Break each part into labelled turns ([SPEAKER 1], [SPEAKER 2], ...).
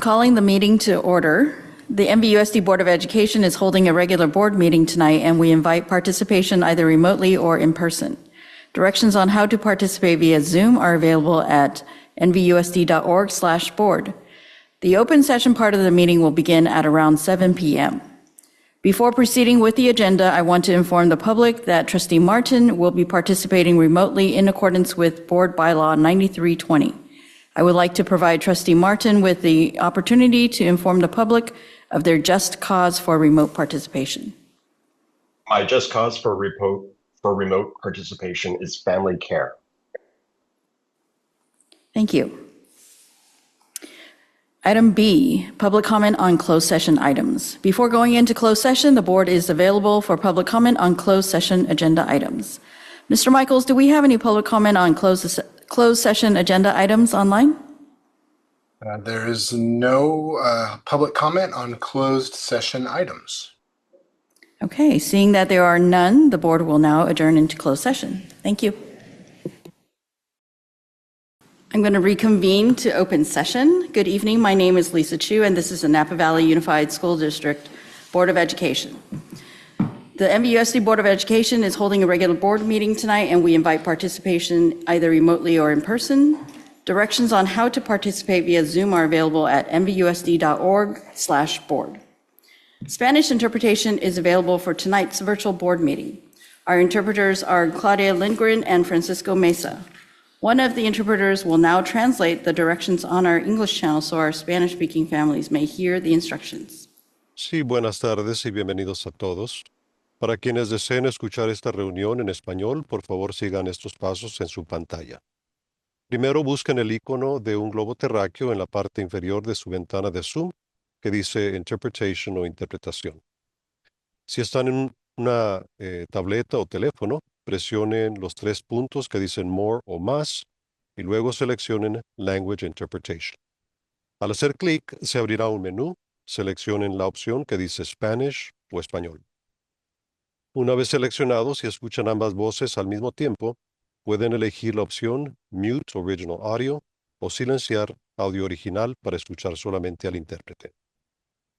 [SPEAKER 1] calling the meeting to order. The NVUSD Board of Education is holding a regular board meeting tonight, and we invite participation either remotely or in person. Directions on how to participate via Zoom are available at nvusd.org/board. The open session part of the meeting will begin at around 7 p.m. Before proceeding with the agenda, I want to inform the public that Trustee Martin will be participating remotely in accordance with Board Bylaw 9320. I would like to provide Trustee Martin with the opportunity to inform the public of their just cause for remote participation.
[SPEAKER 2] My just cause for remote participation is family care.
[SPEAKER 1] Thank you. Item B, public comment on closed session items. Before going into closed session, the board is available for public comment on closed session agenda items. Mr. Michaels, do we have any public comment on closed session agenda items online?
[SPEAKER 3] There is no public comment on closed session items.
[SPEAKER 1] Okay, seeing that there are none, the board will now adjourn into closed session. Thank you. I'm going to reconvene to open session. Good evening. My name is Lisa Chu, and this is the Napa Valley Unified School District Board of Education. The NVUSD Board of Education is holding a regular board meeting tonight, and we invite participation either remotely or in person. Directions on how to participate via Zoom are available at nvusd.org/board. Spanish interpretation is available for tonight's virtual board meeting. Our interpreters are Claudia Lindgren and Francisco Mesa. One of the interpreters will now translate the directions on our English channel so our Spanish-speaking families may hear the instructions.
[SPEAKER 4] Sí, buenas tardes y bienvenidos a todos. Para quienes deseen escuchar esta reunión en español, por favor sigan estos pasos en su pantalla. Primero busquen el icono de un globo terráqueo en la parte inferior de su ventana de Zoom que dice Interpretation o Interpretación. Si están en una tableta o teléfono, presionen los tres puntos que dicen More o Más y luego seleccionen Language Interpretation. Al hacer clic, se abrirá un menú. Seleccionen la opción que dice Spanish o Español. Una vez seleccionados, si escuchan ambas voces al mismo tiempo, pueden elegir la opción Mute Original Audio o silenciar audio original para escuchar solamente al intérprete.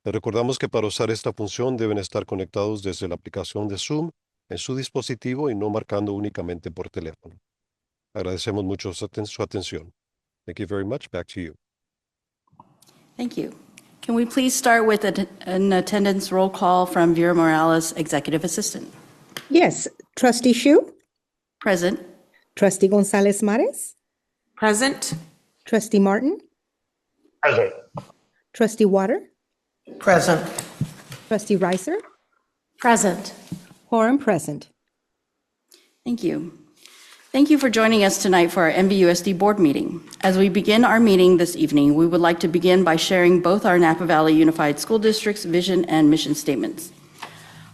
[SPEAKER 4] Les recordamos que para usar esta función deben estar conectados desde la aplicación de Zoom en su dispositivo y no marcando únicamente por teléfono. Agradecemos mucho su atención. Thank you very much. Back to you.
[SPEAKER 1] Thank you. Can we please start with an attendance roll call from Vera Morales, Executive Assistant?
[SPEAKER 5] Yes. Trustee Shu?
[SPEAKER 1] Present.
[SPEAKER 5] Trustee Gonzalez Mares?
[SPEAKER 6] Present.
[SPEAKER 5] Trustee Martin?
[SPEAKER 2] Present.
[SPEAKER 5] Trustee Water?
[SPEAKER 6] Present.
[SPEAKER 5] Trustee Reiser?
[SPEAKER 6] Present.
[SPEAKER 5] Quorum present.
[SPEAKER 1] Thank you. Thank you for joining us tonight for our NVUSD board meeting. As we begin our meeting this evening, we would like to begin by sharing both our Napa Valley Unified School District's vision and mission statements.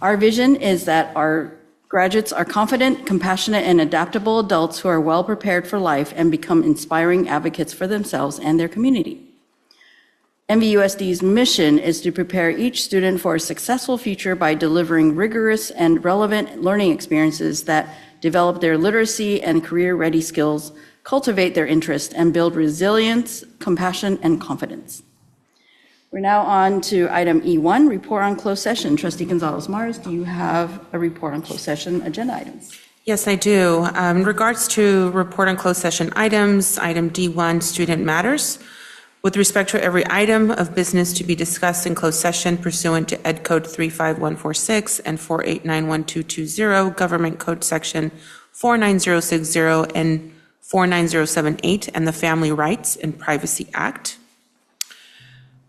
[SPEAKER 1] Our vision is that our graduates are confident, compassionate, and adaptable adults who are well prepared for life and become inspiring advocates for themselves and their community. NVUSD's mission is to prepare each student for a successful future by delivering rigorous and relevant learning experiences that develop their literacy and career-ready skills, cultivate their interest, and build resilience, compassion, and confidence. We're now on to item E1, report on closed session. Trustee Gonzalez-Mars, do you have a report on closed session agenda items?
[SPEAKER 6] Yes, I do. In regards to report on closed session items, item D1, student matters. With respect to every item of business to be discussed in closed session pursuant to Ed Code 35146 and 4891220, Government Code Section 49060 and 49078, and the Family Rights and Privacy Act.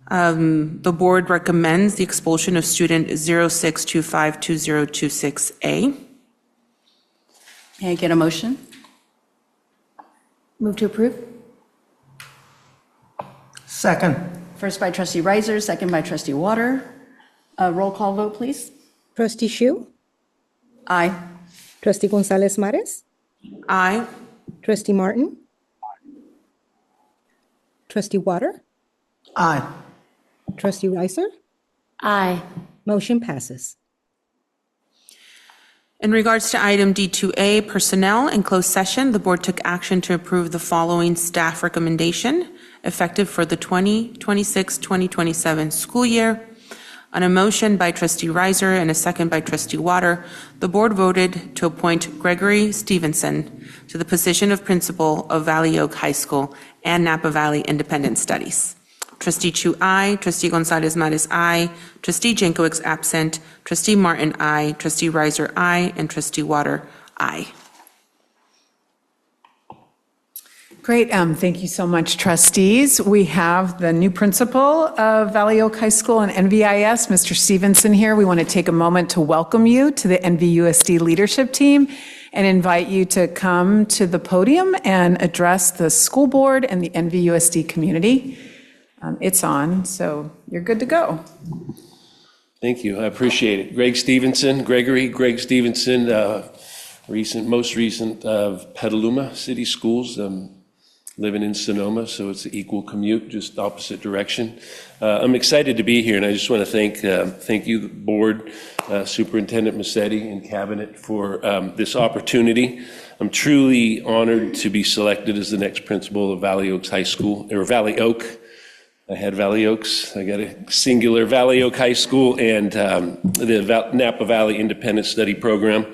[SPEAKER 6] The board recommends the expulsion of student 06252026A.
[SPEAKER 1] May I get a motion?
[SPEAKER 6] Move to approve.
[SPEAKER 7] Second.
[SPEAKER 1] First by Trustee Reiser, second by Trustee Water. Roll call vote, please.
[SPEAKER 5] Trustee Shu?
[SPEAKER 1] Aye.
[SPEAKER 5] Trustee Gonzalez Mares?
[SPEAKER 6] Aye.
[SPEAKER 5] Trustee Martin? Trustee Water?
[SPEAKER 7] Aye.
[SPEAKER 5] Trustee Reiser?
[SPEAKER 6] Aye.
[SPEAKER 5] Motion passes.
[SPEAKER 6] In regards to item D2A, personnel, in closed session, the board took action to approve the following staff recommendation. effective for the 2026-2027 school year. On a motion by Trustee Reiser and a second by Trustee Water, the board voted to appoint Gregory Stevenson to the position of principal of Valley Oak High School and Napa Valley Independent Studies. Trustee Chu, aye. Trustee Gonzalez Mares, aye. Trustee Jankowicz, absent. Trustee Martin, aye. Trustee Reiser, aye. And Trustee Water, aye.
[SPEAKER 8] Great. Thank you so much, trustees. We have the new principal of Valley Oak High School and NVIS, Mr. Stevenson here. We want to take a moment to welcome you to the NVUSD leadership team and invite you to come to the podium and address the school board and the NVUSD community. It's on, so you're good to go.
[SPEAKER 9] Thank you. I appreciate it. Greg Stevenson, Greg Stevenson, most recent of Petaluma City Schools. Living in Sonoma, so it's an equal commute, just opposite direction. I'm excited to be here, and I just want to thank you, the board, Superintendent Massetti, and Cabinet for this opportunity. I'm truly honored to be selected as the next principal of Valley Oaks High School, or Valley Oak. I had Valley Oaks. I got a singular Valley Oak High School and the Napa Valley Independent Study Program.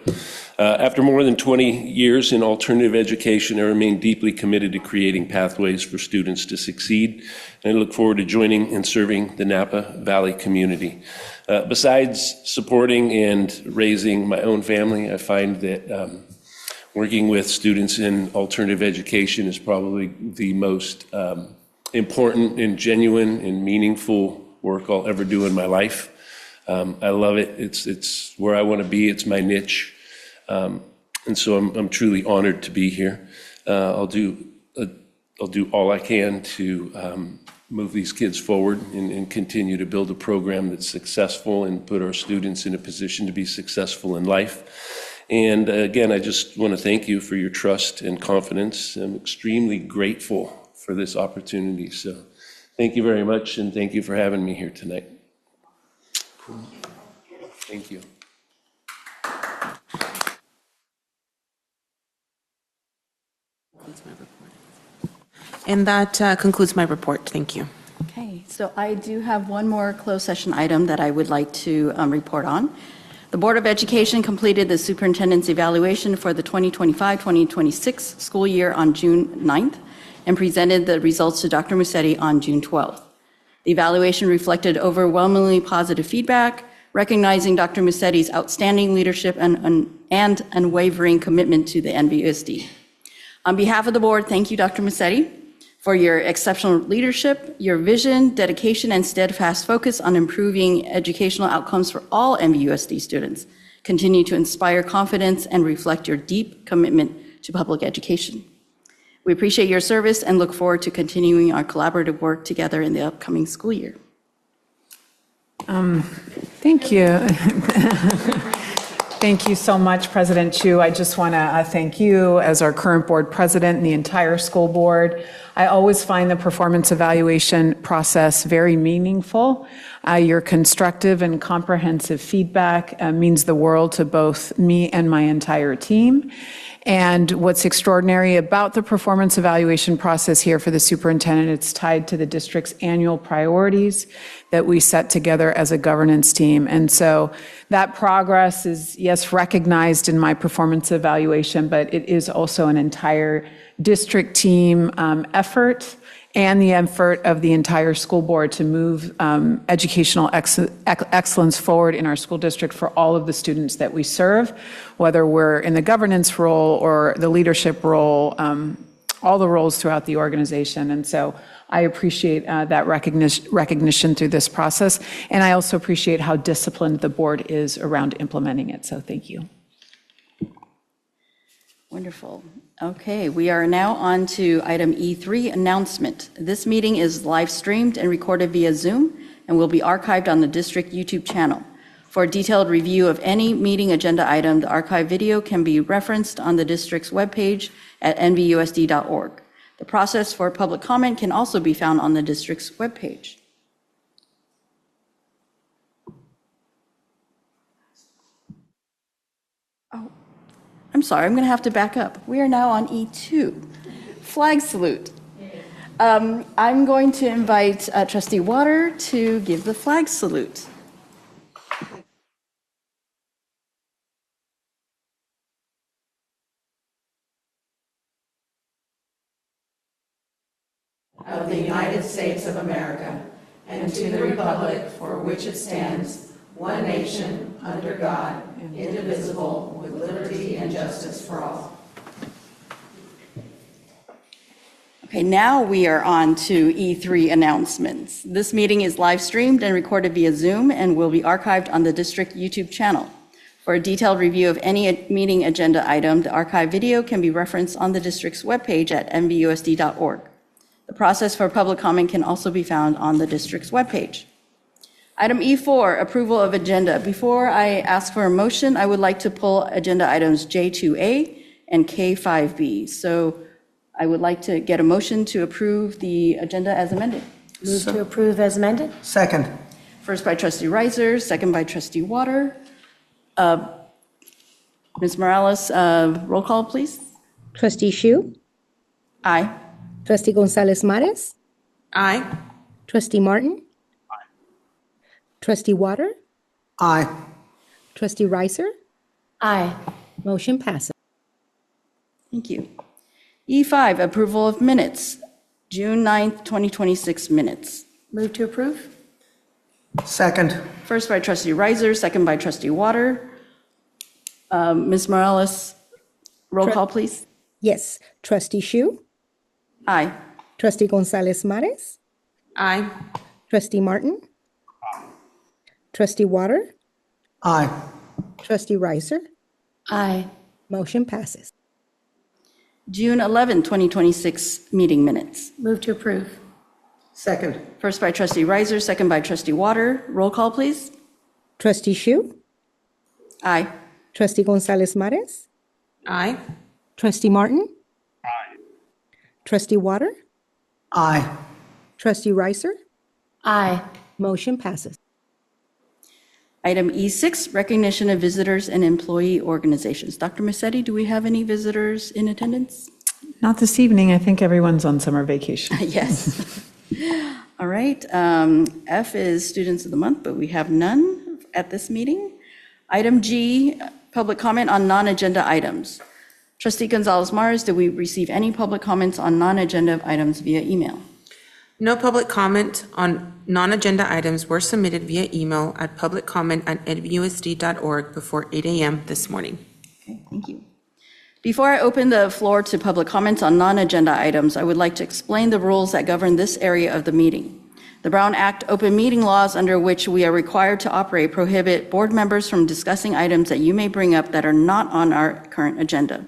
[SPEAKER 9] After more than 20 years in alternative education, I remain deeply committed to creating pathways for students to succeed, and I look forward to joining and serving the Napa Valley community. Besides supporting and raising my own family, I find that working with students in alternative education is probably the most important and genuine and meaningful work I'll ever do in my life. I love it. It's where I want to be. It's my niche. And so I'm truly honored to be here. I'll do all I can to move these kids forward and continue to build a program that's successful and put our students in a position to be successful in life. And again, I just want to thank you for your trust and confidence. I'm extremely grateful for this opportunity. So thank you very much, and thank you for having me here tonight. Thank you.
[SPEAKER 6] And that concludes my report. Thank you.
[SPEAKER 1] Okay, so I do have one more closed session item that I would like to report on. The Board of Education completed the superintendent's evaluation for the 2025-2026 school year on June 9th and presented the results to Dr. Massetti on June 12th. The evaluation reflected overwhelmingly positive feedback, recognizing Dr. Massetti's outstanding leadership and unwavering commitment to the NVUSD. On behalf of the board, thank you, Dr. Massetti, for your exceptional leadership, your vision, dedication, and steadfast focus on improving educational outcomes for all NVUSD students. Continue to inspire confidence and reflect your deep commitment to public education. We appreciate your service and look forward to continuing our collaborative work together in the upcoming school year.
[SPEAKER 8] Thank you. Thank you so much, President Chu. I just want to thank you as our current board president and the entire school board. I always find the performance evaluation process very meaningful. Your constructive and comprehensive feedback means the world to both me and my entire team. And what's extraordinary about the performance evaluation process here for the superintendent, it's tied to the district's annual priorities that we set together as a governance team. And so that progress is, yes, recognized in my performance evaluation, but it is also an entire district team effort and the effort of the entire school board to move educational excellence forward in our school district for all of the students that we serve, whether we're in the governance role or the leadership role, all the roles throughout the organization. And so I appreciate that recognition through this process. And I also appreciate how disciplined the board is around implementing it. So thank you.
[SPEAKER 1] Wonderful. Okay, we are now on to item E3, announcement. This meeting is live streamed and recorded via Zoom and will be archived on the district YouTube channel. For a detailed review of any meeting agenda item, the archive video can be referenced on the district's webpage at nvusd.org. The process for public comment can also be found on the district's webpage. Oh, I'm sorry, I'm going to have to back up. We are now on E2, flag salute. I'm going to invite Trustee Water to give the flag salute. Of the United States of America, and to the republic for which it stands, one nation, under God, indivisible, with liberty and justice for all. Okay, now we are on to E3 announcements. This meeting is live streamed and recorded via Zoom and will be archived on the district YouTube channel. For a detailed review of any meeting agenda item, the archived video can be referenced on the district's webpage at nvusd.org. The process for public comment can also be found on the district's webpage. Item E4, approval of agenda. Before I ask for a motion, I would like to pull agenda items J2A and K5B. So I would like to get a motion to approve the agenda as amended.
[SPEAKER 10] Move to approve as amended.
[SPEAKER 7] Second.
[SPEAKER 1] First by Trustee Reiser, second by Trustee Water. Ms. Morales, roll call, please.
[SPEAKER 5] Trustee Shu,
[SPEAKER 1] Aye.
[SPEAKER 5] Trustee Gonzalez Mares,
[SPEAKER 6] Aye.
[SPEAKER 5] Trustee Martin, Trustee Water,
[SPEAKER 7] Aye.
[SPEAKER 5] Trustee Reiser,
[SPEAKER 10] Aye.
[SPEAKER 5] motion passes.
[SPEAKER 1] Thank you. E5, approval of minutes, June 9th, 2026 minutes.
[SPEAKER 10] Move to approve.
[SPEAKER 7] Second.
[SPEAKER 1] First by Trustee Reiser, second by Trustee Water. Ms. Morales, roll call, please.
[SPEAKER 5] Yes, Trustee Shu,
[SPEAKER 1] Aye.
[SPEAKER 5] Trustee Gonzalez Mares,
[SPEAKER 6] Aye.
[SPEAKER 5] Trustee Martin, Trustee Water,
[SPEAKER 7] Aye.
[SPEAKER 5] Trustee Reiser,
[SPEAKER 10] Aye.
[SPEAKER 5] motion passes.
[SPEAKER 1] June 11th, 2026 meeting minutes.
[SPEAKER 10] Move to approve.
[SPEAKER 7] Second.
[SPEAKER 1] First by Trustee Reiser, second by Trustee Water. Roll call, please.
[SPEAKER 5] Trustee Shu,
[SPEAKER 1] Aye.
[SPEAKER 5] Trustee Gonzalez Mares,
[SPEAKER 6] Aye.
[SPEAKER 5] Trustee Martin, Trustee Water,
[SPEAKER 7] Aye.
[SPEAKER 5] Trustee Reiser,
[SPEAKER 10] Aye.
[SPEAKER 5] motion passes.
[SPEAKER 1] Item E6, recognition of visitors and employee organizations. Dr. Massetti, do we have any visitors in attendance?
[SPEAKER 8] Not this evening. I think everyone's on summer vacation.
[SPEAKER 1] Yes. All right. F is Students of the Month, but we have none at this meeting. Item G, public comment on non-agenda items. Trustee Gonzalez Mares, did we receive any public comments on non-agenda items via email?
[SPEAKER 6] No public comment on non-agenda items were submitted via email at publiccomment@nvusd.org before 8 a.m. this morning.
[SPEAKER 1] Okay, thank you. Before I open the floor to public comments on non-agenda items, I would like to explain the rules that govern this area of the meeting. The Brown Act open meeting laws under which we are required to operate prohibit board members from discussing items that you may bring up that are not on our current agenda.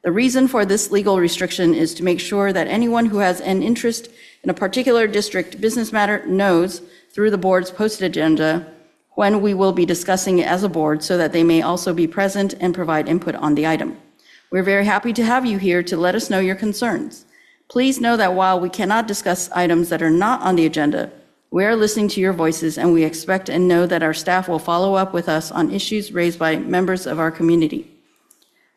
[SPEAKER 1] The reason for this legal restriction is to make sure that anyone who has an interest in a particular district business matter knows through the board's posted agenda when we will be discussing it as a board so that they may also be present and provide input on the item. We're very happy to have you here to let us know your concerns. Please know that while we cannot discuss items that are not on the agenda, we are listening to your voices and we expect and know that our staff will follow up with us on issues raised by members of our community.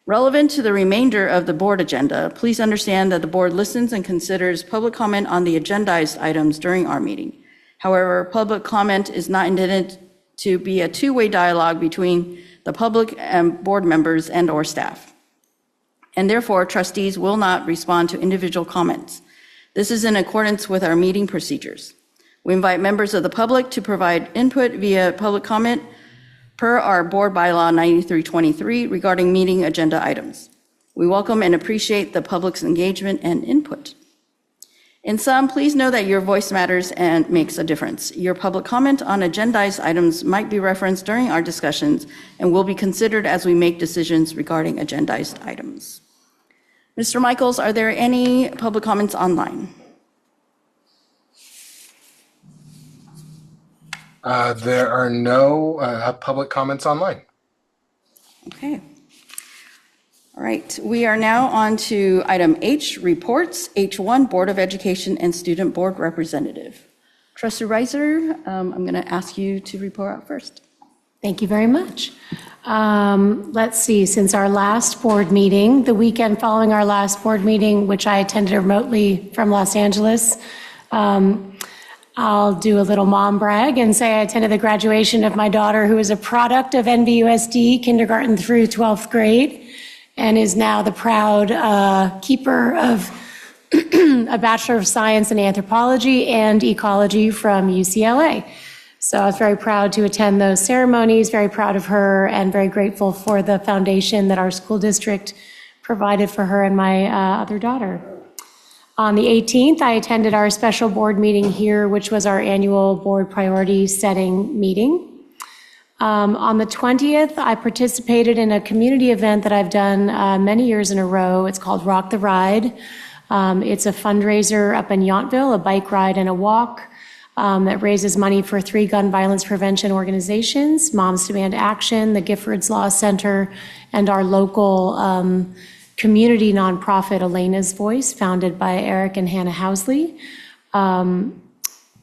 [SPEAKER 1] Relevant to the remainder of the board agenda, please understand that the board listens and considers public comment on the agendized items during our meeting. However, public comment is not intended to be a two-way dialogue between the public and board members and/or staff. And therefore, trustees will not respond to individual comments. This is in accordance with our meeting procedures. We invite members of the public to provide input via public comment per our board bylaw 9323 regarding meeting agenda items. We welcome and appreciate the public's engagement and input. In sum, please know that your voice matters and makes a difference. Your public comment on agendized items might be referenced during our discussions and will be considered as we make decisions regarding agendized items. Mr. Michaels, are there any public comments online?
[SPEAKER 3] There are no public comments online.
[SPEAKER 1] Okay. All right, we are now on to item H, reports. H1, Board of Education and Student Board Representative. Trustee Reiser, I'm going to ask you to report out first.
[SPEAKER 10] Thank you very much. Let's see, since our last board meeting, the weekend following our last board meeting, which I attended remotely from Los Angeles, I'll do a little mom brag and say I attended the graduation of my daughter, who is a product of NVUSD, kindergarten through 12th grade, and is now the proud keeper of a Bachelor of Science in Anthropology and Ecology from UCLA. So I was very proud to attend those ceremonies, very proud of her, and very grateful for the foundation that our school district provided for her and my other daughter. On the 18th, I attended our special board meeting here, which was our annual board priority setting meeting. On the 20th, I participated in a community event that I've done many years in a row. It's called Rock the Ride. It's a fundraiser up in Yountville, a bike ride and a walk that raises money for 3 gun violence prevention organizations: Moms Demand Action, the Giffords Law Center, and our local community nonprofit, Elena's Voice, founded by Eric and Hannah Housley.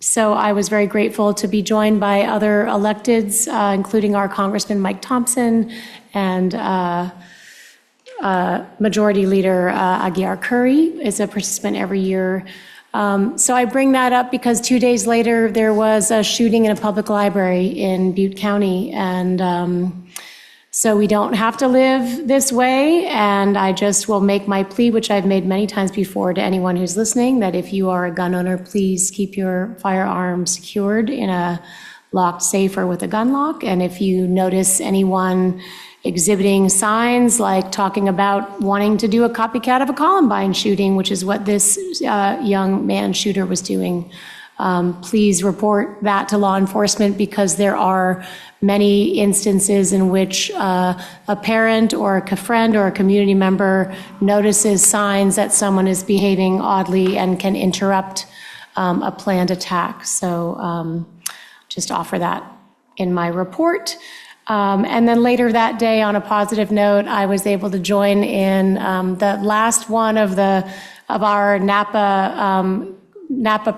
[SPEAKER 10] So I was very grateful to be joined by other electeds, including our Congressman Mike Thompson and Majority Leader Aguiar Curry is a participant every year. So I bring that up because 2 days later, there was a shooting in a public library in Butte County. And so we don't have to live this way. And I just will make my plea, which I've made many times before to anyone who's listening, that if you are a gun owner, please keep your firearm secured in a locked safe or with a gun lock. And if you notice anyone exhibiting signs like talking about wanting to do a copycat of a Columbine shooting, which is what this young man shooter was doing, please report that to law enforcement, because there are many instances in which a parent or a friend or a community member notices signs that someone is behaving oddly and can interrupt a planned attack. So just offer that in my report. And then later that day, on a positive note, I was able to join in the last one of our Napa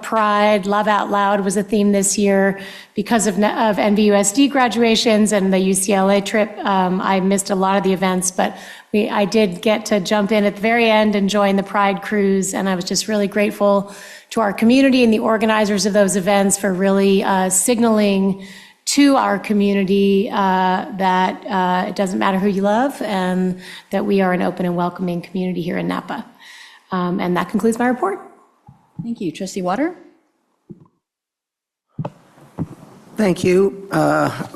[SPEAKER 10] Pride. Love Out Loud was a theme this year because of NVUSD graduations and the UCLA trip. I missed a lot of the events, but I did get to jump in at the very end and join the Pride cruise, and I was just really grateful to our community and the organizers of those events for really signaling to our community that it doesn't matter who you love, and that we are an open and welcoming community here in Napa. And that concludes my report.
[SPEAKER 1] Thank you. Trustee Water?
[SPEAKER 7] Thank you,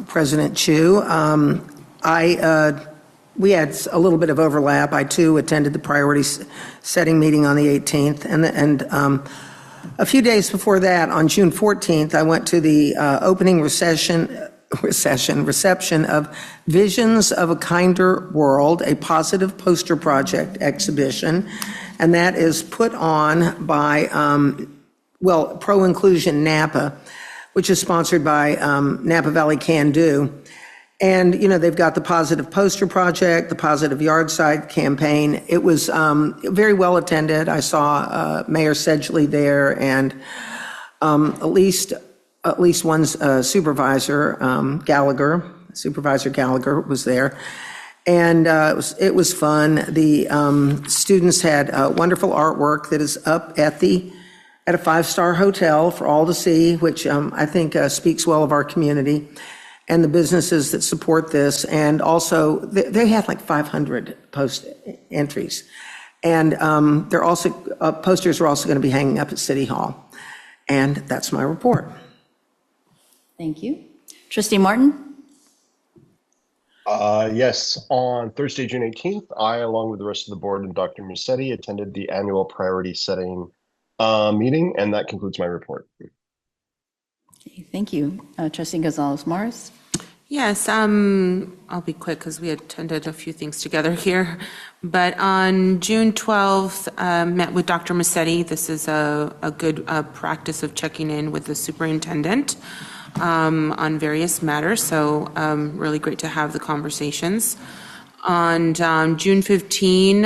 [SPEAKER 7] President Chu. We had a little bit of overlap. I too attended the priority setting meeting on the 18th, and a few days before that, on June 14th, I went to the opening reception of Visions of a Kinder World, a positive poster project exhibition, and that is put on by, Pro Inclusion Napa, which is sponsored by Napa Valley Can Do. And, they've got the Positive Poster Project, the Positive Yardside Campaign. It was very well attended. I saw Mayor Sedgley there, and at least one supervisor, Supervisor Gallagher was there. And it was fun. The students had wonderful artwork that is up at a 5-star hotel for all to see, which I think speaks well of our community and the businesses that support this. And also, they had like 500 post entries. And they're also, posters are also going to be hanging up at City Hall. And that's my report.
[SPEAKER 1] Thank you. Trustee Martin?
[SPEAKER 2] Yes, on Thursday, June 18th, I, along with the rest of the board and Dr. Musetti, attended the annual priority setting meeting, and that concludes my report.
[SPEAKER 1] Okay, thank you. Trustee Gonzalez-Morris?
[SPEAKER 6] Yes, I'll be quick because we attended a few things together here. But on June 12th, met with Dr. Musetti. This is a good practice of checking in with the superintendent on various matters. So really great to have the conversations. On June 15,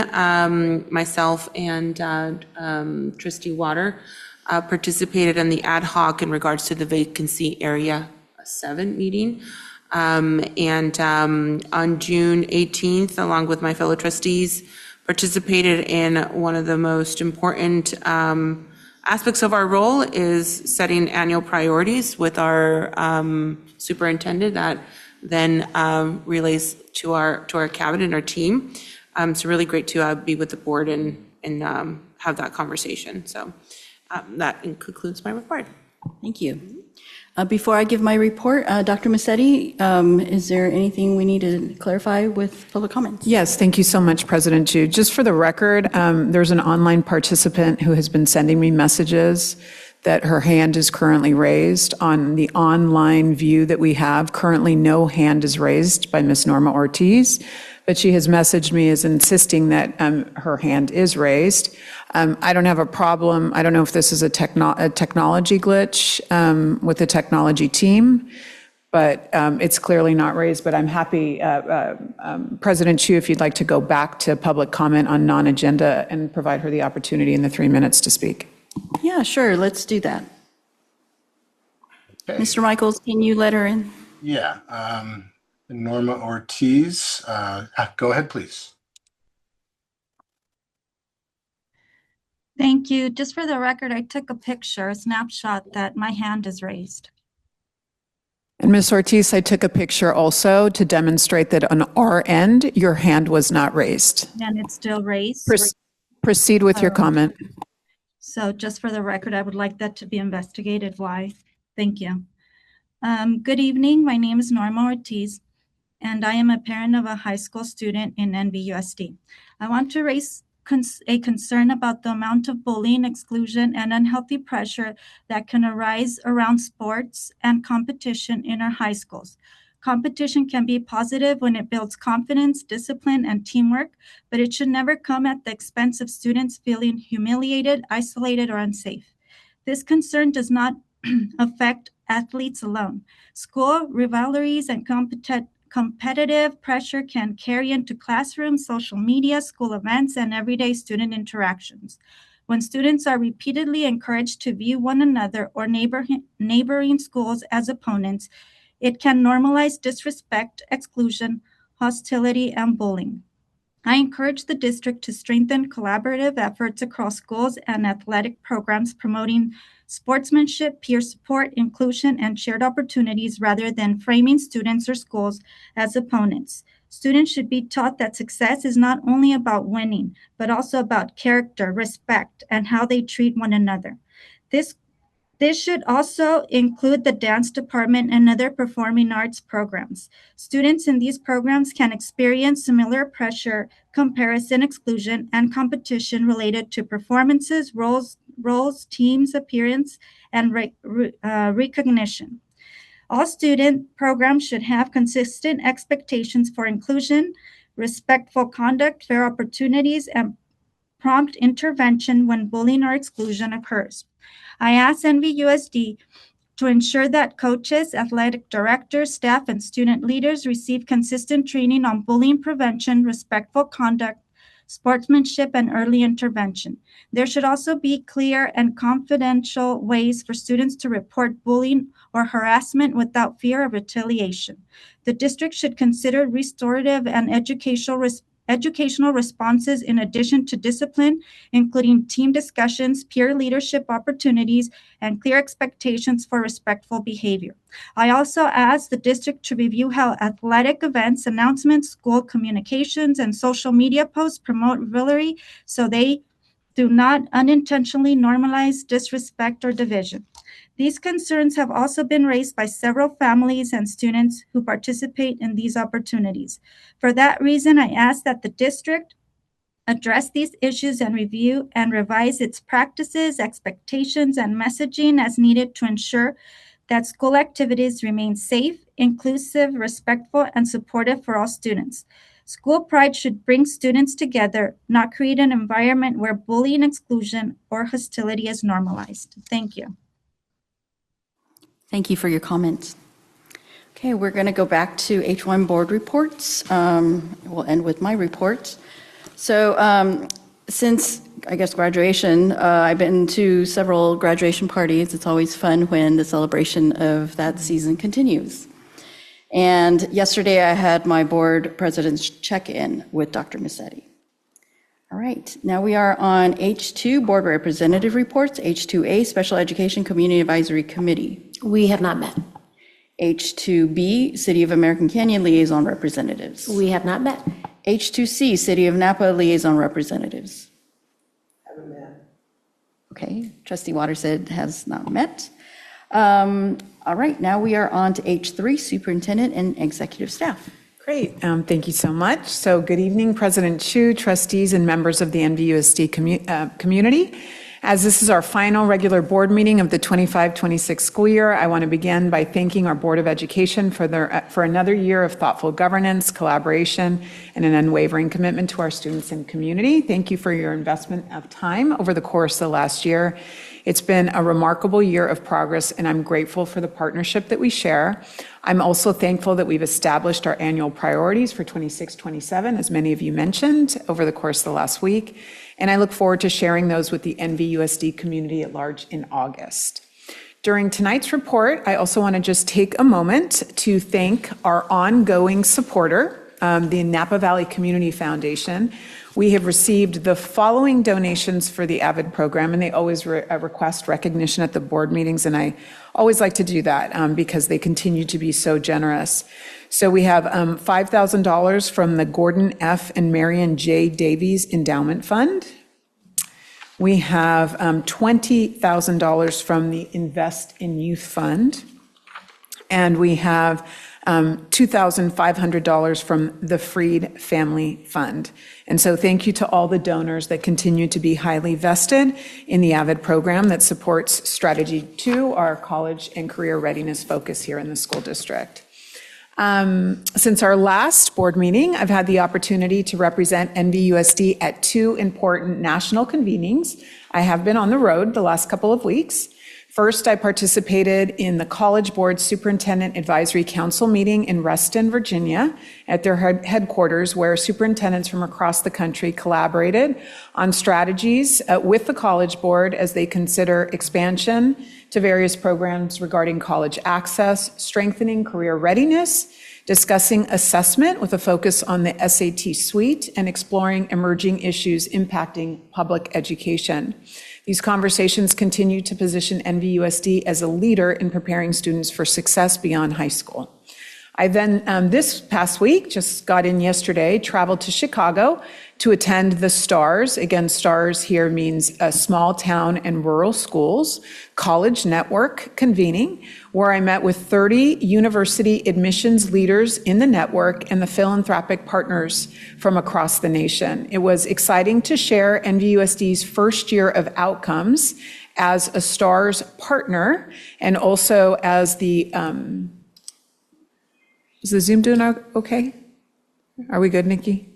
[SPEAKER 6] myself and Trustee Water participated in the ad hoc in regards to the vacancy area 7 meeting. And on June 18th, along with my fellow trustees, participated in one of the most important aspects of our role is setting annual priorities with our superintendent that then relays to our cabinet and our team. So really great to be with the board and have that conversation. So that concludes my report.
[SPEAKER 1] Thank you. Before I give my report, Dr. Massetti, is there anything we need to clarify with public comments?
[SPEAKER 8] Yes, thank you so much, President Chu. Just for the record, there's an online participant who has been sending me messages that her hand is currently raised. On the online view that we have, currently no hand is raised by Ms. Norma Ortiz, but she has messaged me as insisting that her hand is raised. I don't have a problem. I don't know if this is a technology glitch with the technology team, but it's clearly not raised. But I'm happy, President Chu, if you'd like to go back to public comment on non-agenda and provide her the opportunity in the 3 minutes to speak.
[SPEAKER 1] Yeah, sure. Let's do that.
[SPEAKER 3] Okay.
[SPEAKER 1] Mr. Michaels, can you let her in?
[SPEAKER 3] Yeah. Norma Ortiz, go ahead, please.
[SPEAKER 11] Thank you. Just for the record, I took a picture, a snapshot that my hand is raised.
[SPEAKER 8] And Ms. Ortiz, I took a picture also to demonstrate that on our end, your hand was not raised.
[SPEAKER 11] And it's still raised.
[SPEAKER 8] Proceed with your comment.
[SPEAKER 11] So just for the record, I would like that to be investigated. Why? Thank you. Good evening. My name is Norma Ortiz, and I am a parent of a high school student in NVUSD. I want to raise a concern about the amount of bullying, exclusion, and unhealthy pressure that can arise around sports and competition in our high schools. Competition can be positive when it builds confidence, discipline, and teamwork, but it should never come at the expense of students feeling humiliated, isolated, or unsafe. This concern does not affect athletes alone. School rivalries and competitive pressure can carry into classrooms, social media, school events, and everyday student interactions. When students are repeatedly encouraged to view one another or neighboring schools as opponents, it can normalize disrespect, exclusion, hostility, and bullying. I encourage the district to strengthen collaborative efforts across schools and athletic programs promoting sportsmanship, peer support, inclusion, and shared opportunities rather than framing students or schools as opponents. Students should be taught that success is not only about winning, but also about character, respect, and how they treat one another. This should also include the dance department and other performing arts programs. Students in these programs can experience similar pressure, comparison, exclusion, and competition related to performances, roles, teams, appearance, and recognition. All student programs should have consistent expectations for inclusion, respectful conduct, fair opportunities, and prompt intervention when bullying or exclusion occurs. I ask NVUSD to ensure that coaches, athletic directors, staff, and student leaders receive consistent training on bullying prevention, respectful conduct, sportsmanship, and early intervention. There should also be clear and confidential ways for students to report bullying or harassment without fear of retaliation. The district should consider restorative and educational responses in addition to discipline, including team discussions, peer leadership opportunities, and clear expectations for respectful behavior. I also ask the district to review how athletic events, announcements, school communications, and social media posts promote rivalry so they do not unintentionally normalize disrespect or division. These concerns have also been raised by several families and students who participate in these opportunities. For that reason, I ask that the district address these issues and review and revise its practices, expectations, and messaging as needed to ensure that school activities remain safe, inclusive, respectful, and supportive for all students. School pride should bring students together, not create an environment where bullying, exclusion, or hostility is normalized. Thank you.
[SPEAKER 1] Thank you for your comments. Okay, we're going to go back to H1 board reports. We'll end with my reports. So since, I guess, graduation, I've been to several graduation parties. It's always fun when the celebration of that season continues. And yesterday I had my board president's check-in with Dr. Massetti. All right, now we are on H2, Board Representative Reports, H2A, Special Education Community Advisory Committee.
[SPEAKER 10] We have not met.
[SPEAKER 1] H2B, City of American Canyon Liaison Representatives.
[SPEAKER 10] We have not met.
[SPEAKER 1] H2C, City of Napa Liaison Representatives.
[SPEAKER 7] Haven't met.
[SPEAKER 1] Okay, Trustee Watershed has not met. All right, now we are on to H3, Superintendent and Executive Staff.
[SPEAKER 8] Great. Thank you so much. So good evening, President Chu, trustees, and members of the NVUSD community. As this is our final regular board meeting of the 25-26 school year, I want to begin by thanking our Board of Education for another year of thoughtful governance, collaboration, and an unwavering commitment to our students and community. Thank you for your investment of time over the course of the last year. It's been a remarkable year of progress, and I'm grateful for the partnership that we share. I'm also thankful that we've established our annual priorities for 26-27, as many of you mentioned, over the course of the last week, and I look forward to sharing those with the NVUSD community at large in August. During tonight's report, I also want to just take a moment to thank our ongoing supporter, the Napa Valley Community Foundation. We have received the following donations for the AVID program, and they always request recognition at the board meetings, and I always like to do that because they continue to be so generous. So we have $5,000 from the Gordon F. and Marion J. Davies Endowment Fund. We have $20,000 from the Invest in Youth Fund, and we have $2,500 from the Freed Family Fund. And so thank you to all the donors that continue to be highly vested in the AVID program that supports Strategy 2, our college and career readiness focus here in the school district. Since our last board meeting, I've had the opportunity to represent NVUSD at two important national convenings. I have been on the road the last couple of weeks. First, I participated in the College Board Superintendent Advisory Council meeting in Reston, Virginia, at their headquarters, where superintendents from across the country collaborated on strategies with the College Board as they consider expansion to various programs regarding college access, strengthening career readiness, discussing assessment with a focus on the SAT suite, and exploring emerging issues impacting public education. These conversations continue to position NVUSD as a leader in preparing students for success beyond high school. I then, this past week, just got in yesterday, traveled to Chicago to attend the STARS. Again, STARS here means small town and rural schools, college network convening, where I met with 30 university admissions leaders in the network and the philanthropic partners from across the nation. It was exciting to share NVUSD's first year of outcomes as a STARS partner, and also as the, is the Zoom doing okay? Are we good, Nikki?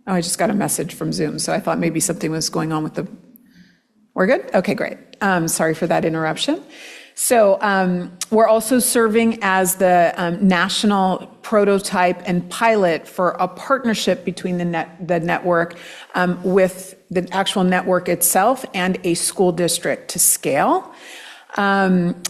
[SPEAKER 8] Oh, I just got a message from Zoom, so I thought maybe something was going on with the, we're good? Okay, great. Sorry for that interruption. So we're also serving as the national prototype and pilot for a partnership between the network with the actual network itself and a school district to scale.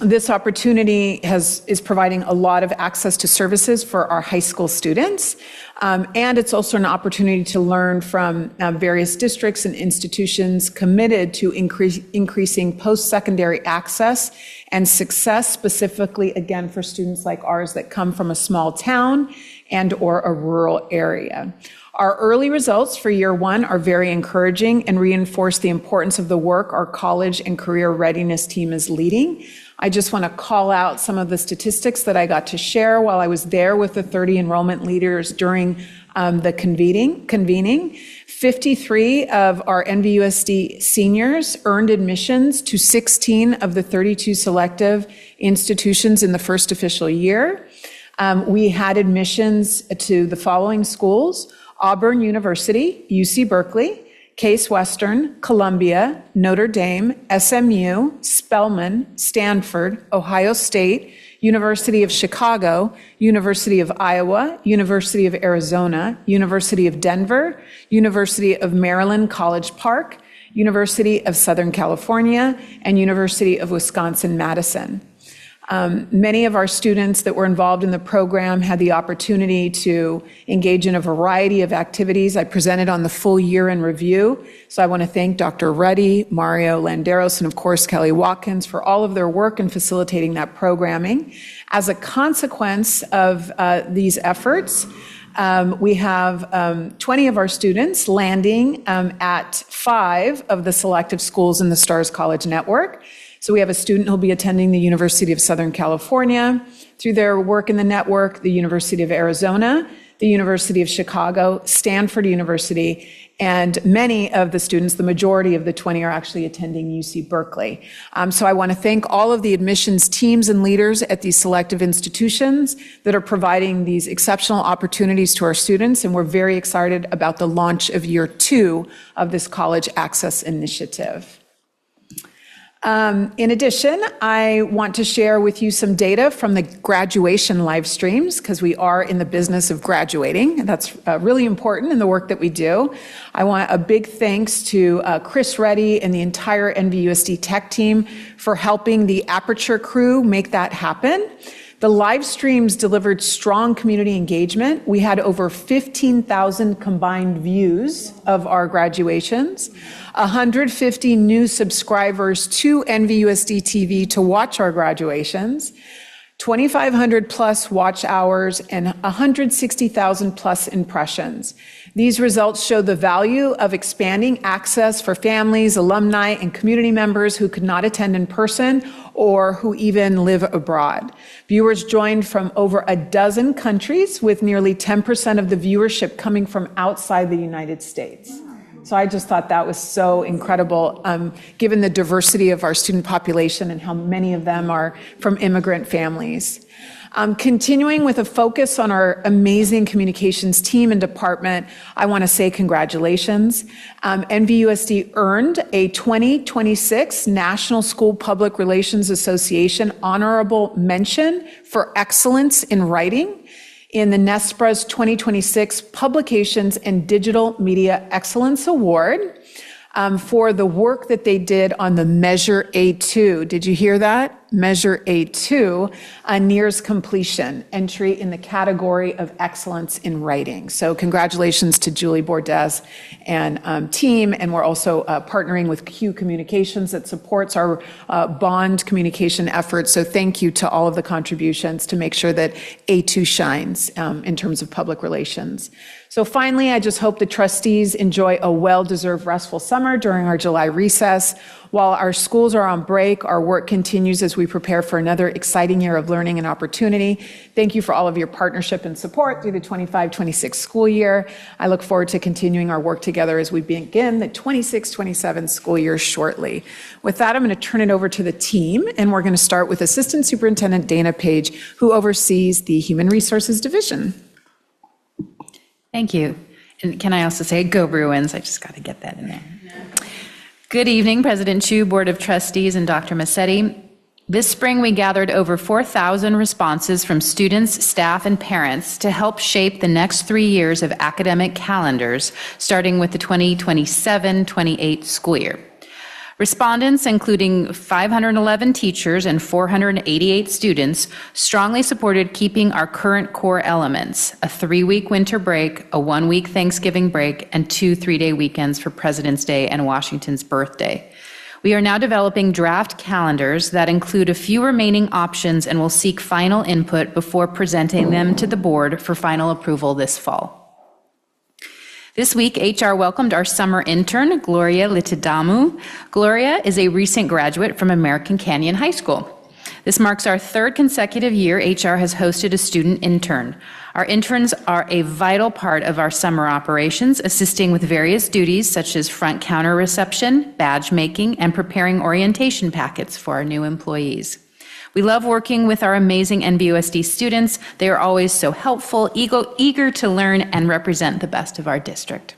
[SPEAKER 8] This opportunity is providing a lot of access to services for our high school students, and it's also an opportunity to learn from various districts and institutions committed to increasing post-secondary access and success, specifically, again, for students like ours that come from a small town and or a rural area. Our early results for year one are very encouraging and reinforce the importance of the work our college and career readiness team is leading. I just want to call out some of the statistics that I got to share while I was there with the 30 enrollment leaders during the convening. 53 of our NVUSD seniors earned admissions to 16 of the 32 selective institutions in the first official year. We had admissions to the following schools: Auburn University, UC Berkeley, Case Western, Columbia, Notre Dame, SMU, Spelman, Stanford, Ohio State, University of Chicago, University of Iowa, University of Arizona, University of Denver, University of Maryland, College Park, University of Southern California, and University of Wisconsin-Madison. Many of our students that were involved in the program had the opportunity to engage in a variety of activities. I presented on the full year in review, so I want to thank Dr. Ruddy, Mario Landeros, and of course Kelly Watkins for all of their work in facilitating that programming. As a consequence of these efforts, we have 20 of our students landing at 5 of the selective schools in the STARS College Network. So we have a student who'll be attending the University of Southern California through their work in the network, the University of Arizona, the University of Chicago, Stanford University, and many of the students, the majority of the 20, are actually attending UC Berkeley. So I want to thank all of the admissions teams and leaders at these selective institutions that are providing these exceptional opportunities to our students, and we're very excited about the launch of year 2 of this College Access Initiative. In addition, I want to share with you some data from the graduation live streams, because we are in the business of graduating. That's really important in the work that we do. I want a big thanks to Chris Reddy and the entire NVUSD tech team for helping the Aperture crew make that happen. The live streams delivered strong community engagement. We had over 15,000 combined views of our graduations, 150 new subscribers to NVUSD TV to watch our graduations, 2,500 plus watch hours, and 160,000 plus impressions. These results show the value of expanding access for families, alumni, and community members who could not attend in person or who even live abroad. Viewers joined from over a dozen countries, with nearly 10% of the viewership coming from outside the United States. So I just thought that was so incredible, given the diversity of our student population and how many of them are from immigrant families. Continuing with a focus on our amazing communications team and department, I want to say congratulations. NVUSD earned a 2026 National School Public Relations Association honorable mention for excellence in writing in the NESPRA's 2026 Publications and Digital Media Excellence Award for the work that they did on the Measure A2. Did you hear that? Measure A2 nears completion, entry in the category of excellence in writing. So congratulations to Julie Bordes and team, and we're also partnering with Q Communications that supports our bond communication efforts. So thank you to all of the contributions to make sure that A2 shines in terms of public relations. So finally, I just hope the trustees enjoy a well-deserved restful summer during our July recess. While our schools are on break, our work continues as we prepare for another exciting year of learning and opportunity. Thank you for all of your partnership and support through the 25-26 school year. I look forward to continuing our work together as we begin the 26-27 school year shortly. With that, I'm going to turn it over to the team, and we're going to start with Assistant Superintendent Dana Page, who oversees the Human Resources Division.
[SPEAKER 12] Thank you. And can I also say, go Bruins? I just got to get that in there. Good evening, President Chu, Board of Trustees, and Dr. Massetti. This spring, we gathered over 4,000 responses from students, staff, and parents to help shape the next 3 years of academic calendars, starting with the 2027-28 school year. Respondents, including 511 teachers and 488 students, strongly supported keeping our current core elements: a 3-week winter break, a 1-week Thanksgiving break, and 2 3-day weekends for President's Day and Washington's birthday. We are now developing draft calendars that include a few remaining options and will seek final input before presenting them to the board for final approval this fall. This week, HR welcomed our summer intern, Gloria Litadamu. Gloria is a recent graduate from American Canyon High School. This marks our 3rd consecutive year HR has hosted a student intern. Our interns are a vital part of our summer operations, assisting with various duties such as front counter reception, badge making, and preparing orientation packets for our new employees. We love working with our amazing NVUSD students. They are always so helpful, eager to learn, and represent the best of our district.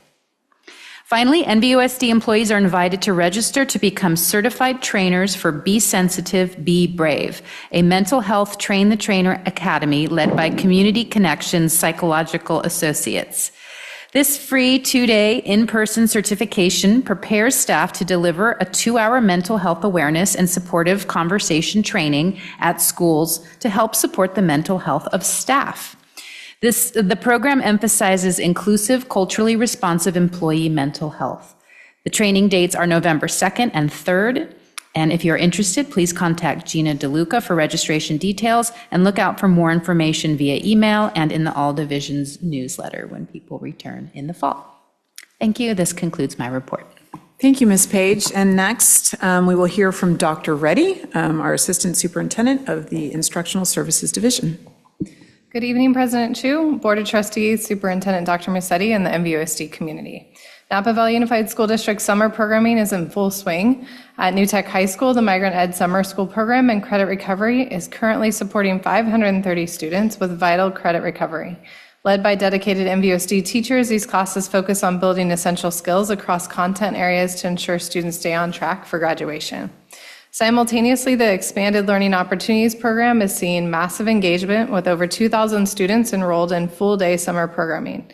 [SPEAKER 12] Finally, NVUSD employees are invited to register to become certified trainers for Be Sensitive, Be Brave, a mental health Train the Trainer academy led by Community Connections Psychological Associates. This free 2-day in-person certification prepares staff to deliver a 2-hour mental health awareness and supportive conversation training at schools to help support the mental health of staff. The program emphasizes inclusive, culturally responsive employee mental health. The training dates are November 2nd and 3rd. And if you're interested, please contact Gina DeLuca for registration details and look out for more information via email and in the All Divisions newsletter when people return in the fall. Thank you. This concludes my report.
[SPEAKER 8] Thank you, Ms. Page. And next, we will hear from Dr. Reddy, our Assistant Superintendent of the Instructional Services Division.
[SPEAKER 13] Good evening, President Chu, Board of Trustees, Superintendent Dr. Massetti, and the NVUSD community. Napa Valley Unified School District summer programming is in full swing. At New Tech High School, the Migrant Ed Summer School Program and Credit Recovery is currently supporting 530 students with vital credit recovery. Led by dedicated NVUSD teachers, these classes focus on building essential skills across content areas to ensure students stay on track for graduation. Simultaneously, the Expanded Learning Opportunities Program is seeing massive engagement with over 2,000 students enrolled in full-day summer programming.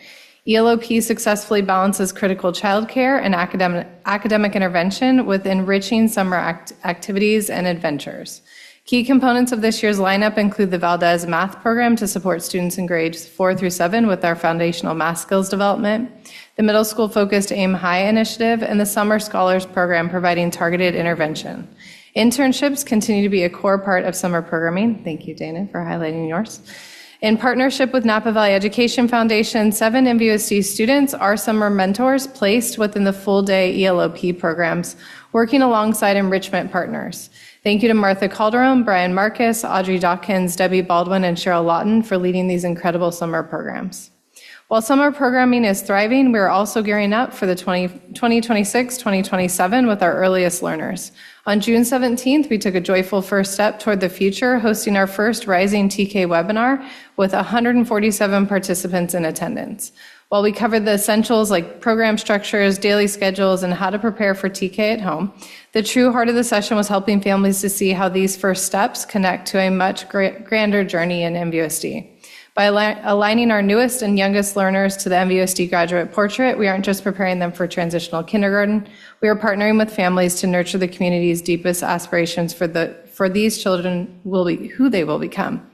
[SPEAKER 13] ELOP successfully balances critical childcare and academic intervention with enriching summer activities and adventures. Key components of this year's lineup include the Valdez Math Program to support students in grades 4 through 7 with our foundational math skills development, the middle school focused Aim High initiative, and the Summer Scholars Program providing targeted intervention. Internships continue to be a core part of summer programming. Thank you, Dana, for highlighting yours. In partnership with Napa Valley Education Foundation, 7 NVUSD students are summer mentors placed within the full-day ELOP programs, working alongside enrichment partners. Thank you to Martha Calderon, Brian Marcus, Audrey Dawkins, Debbie Baldwin, and Cheryl Lawton for leading these incredible summer programs. While summer programming is thriving, we are also gearing up for the 2026-2027 with our earliest learners. On June 17th, we took a joyful first step toward the future, hosting our first Rising TK webinar with 147 participants in attendance. While we covered the essentials like program structures, daily schedules, and how to prepare for TK at home, the true heart of the session was helping families to see how these first steps connect to a much grander journey in NVUSD. By aligning our newest and youngest learners to the NVUSD graduate portrait, we aren't just preparing them for transitional kindergarten, we are partnering with families to nurture the community's deepest aspirations for these children who they will become.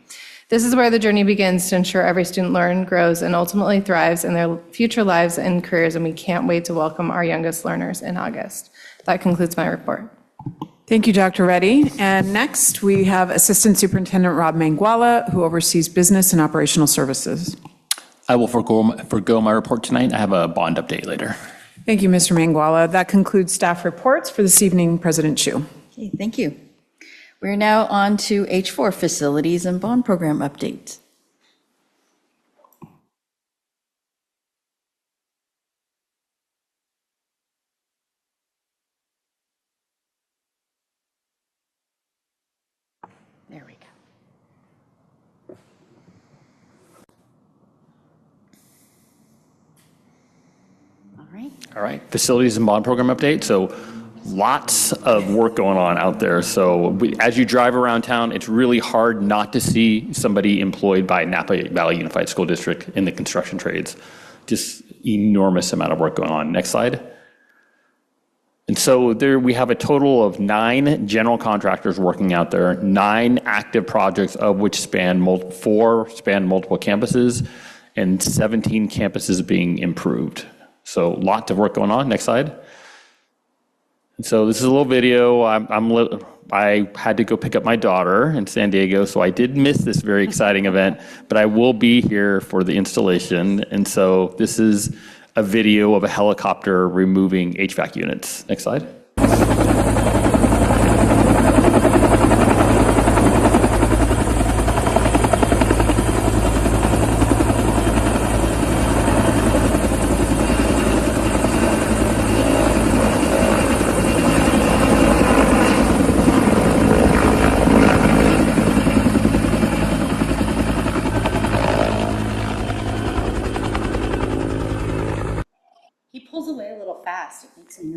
[SPEAKER 13] This is where the journey begins to ensure every student learns, grows, and ultimately thrives in their future lives and careers, and we can't wait to welcome our youngest learners in August. That concludes my report.
[SPEAKER 8] Thank you, Dr. Reddy. And next, we have Assistant Superintendent Rob Manguala, who oversees business and operational services.
[SPEAKER 14] I will forgo my report tonight. I have a bond update later.
[SPEAKER 8] Thank you, Mr. Manguala. That concludes staff reports for this evening. President Chu.
[SPEAKER 1] Okay, thank you. We're now on to H4, Facilities and Bond Program Updates. There we go.
[SPEAKER 14] All right. Facilities and bond program update. So lots of work going on out there. So as you drive around town, it's really hard not to see somebody employed by Napa Valley Unified School District in the construction trades. Just enormous amount of work going on. Next slide. And so there we have a total of 9 general contractors working out there, 9 active projects of which 4 span multiple campuses, and 17 campuses being improved. So lots of work going on. Next slide. And so this is a little video. I had to go pick up my daughter in San Diego, so I did miss this very exciting event, but I will be here for the installation. And so this is a video of a helicopter removing HVAC units. Next slide.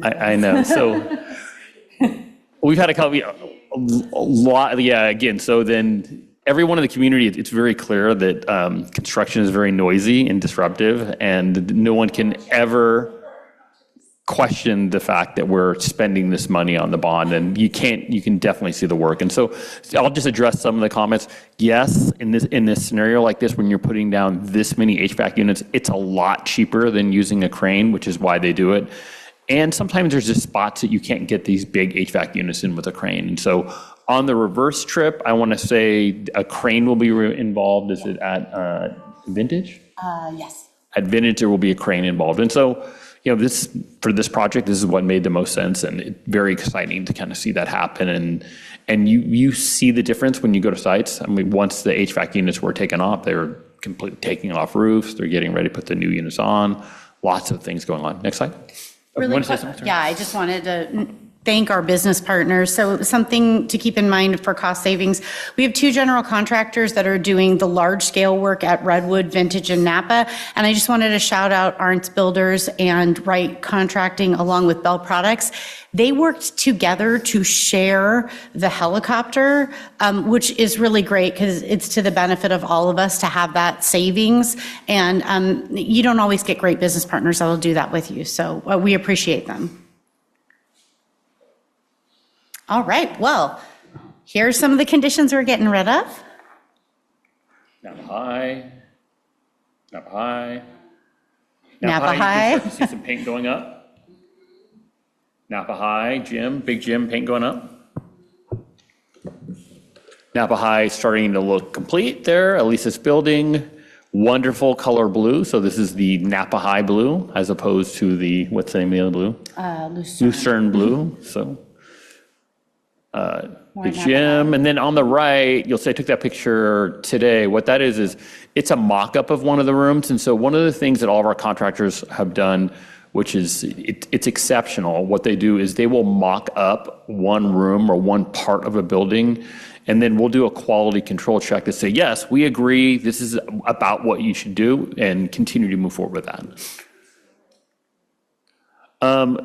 [SPEAKER 14] I know. So we've had a lot. Yeah. Again. So then everyone in the community, it's very clear that construction is very noisy and disruptive, and no one can ever question the fact that we're spending this money on the bond, and you can definitely see the work. And so I'll just address some of the comments. Yes, in this scenario like this, when you're putting down this many HVAC units, it's a lot cheaper than using a crane, which is why they do it. And sometimes there's just spots that you can't get these big HVAC units in with a crane. And so on the reverse trip, I want to say a crane will be involved. Is it at Vintage?
[SPEAKER 1] Yes.
[SPEAKER 14] At Vintage, there will be a crane involved. And so, for this project, this is what made the most sense, and it's very exciting to kind of see that happen. And you see the difference when you go to sites. I mean, once the HVAC units were taken off, they were completely taking off roofs. They're getting ready to put the new units on. Lots of things going on. Next slide.
[SPEAKER 1] Really quick, yeah, I just wanted to thank our business partners. So something to keep in mind for cost savings. We have 2 general contractors that are doing the large scale work at Redwood, Vintage, and Napa. And I just wanted to shout out Arntz Builders and Wright Contracting along with Bell Products. They worked together to share the helicopter, which is really great because it's to the benefit of all of us to have that savings. And you don't always get great business partners that'll do that with you. So we appreciate them. All right, well, here's some of the conditions we're getting rid of.
[SPEAKER 14] Napa High. Napa High.
[SPEAKER 1] Napa High.
[SPEAKER 14] You can start to see some paint going up. Napa High, gym, big gym, paint going up. Napa High starting to look complete there, at least this building. Wonderful color blue. So this is the Napa High blue as opposed to the, what's the name of the other blue? Lucerne blue. So the gym. And then on the right, you'll see I took that picture today. What that is it's a mock-up of one of the rooms. And so one of the things that all of our contractors have done, which is it's exceptional. What they do is they will mock up one room or one part of a building, and then we'll do a quality control check to say, yes, we agree, this is about what you should do, and continue to move forward with that.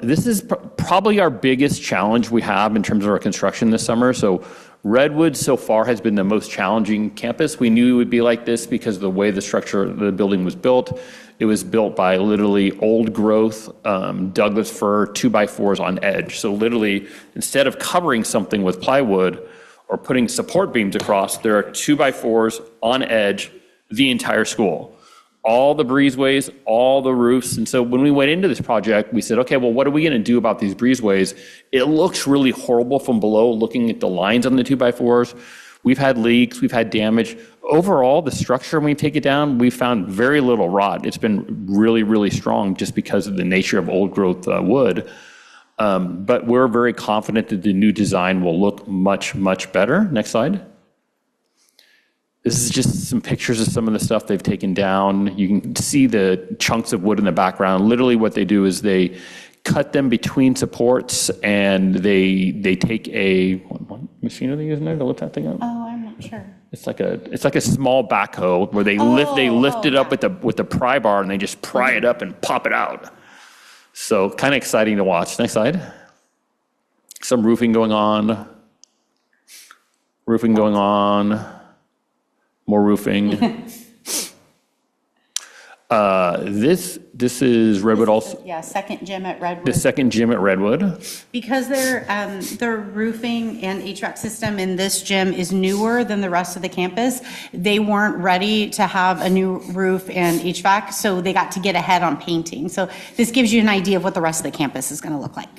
[SPEAKER 14] This is probably our biggest challenge we have in terms of our construction this summer. So Redwood so far has been the most challenging campus. We knew it would be like this because of the way the structure of the building was built. It was built by literally old growth Douglas fir 2x4s on edge. So literally, instead of covering something with plywood or putting support beams across, there are 2x4s on edge the entire school. All the breezeways, all the roofs. And so when we went into this project, we said, okay, well, what are we going to do about these breezeways? It looks really horrible from below, looking at the lines on the 2x4s. We've had leaks, we've had damage. Overall, the structure, when we take it down, we found very little rot. It's been really, really strong just because of the nature of old growth wood. But we're very confident that the new design will look much, much better. Next slide. This is just some pictures of some of the stuff they've taken down. You can see the chunks of wood in the background. Literally what they do is they cut them between supports, and they take what machine are they using there to lift that thing up?
[SPEAKER 1] Oh, I'm not sure.
[SPEAKER 14] It's like a small backhoe where they lift it up with the pry bar, and they just pry it up and pop it out. So kind of exciting to watch. Next slide. Some roofing going on. Roofing going on. More roofing. This is Redwood also.
[SPEAKER 1] Yeah, second gym at Redwood.
[SPEAKER 14] The second gym at Redwood.
[SPEAKER 1] Because their roofing and HVAC system in this gym is newer than the rest of the campus, they weren't ready to have a new roof and HVAC, so they got to get ahead on painting. So this gives you an idea of what the rest of the campus is going to look like.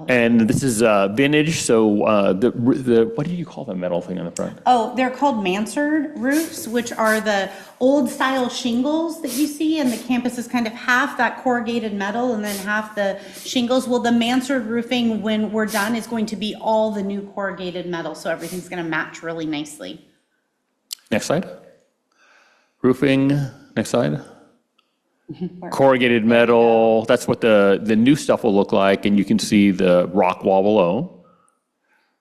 [SPEAKER 14] And this is vintage, so the what do you call the metal thing on the front?
[SPEAKER 1] Oh, they're called mansard roofs, which are the old style shingles that you see, and the campus is kind of half that corrugated metal and then half the shingles. Well, the mansard roofing, when we're done, is going to be all the new corrugated metal, so everything's going to match really nicely.
[SPEAKER 14] Next slide. Roofing, next slide. Corrugated metal, that's what the new stuff will look like, and you can see the rock wall below.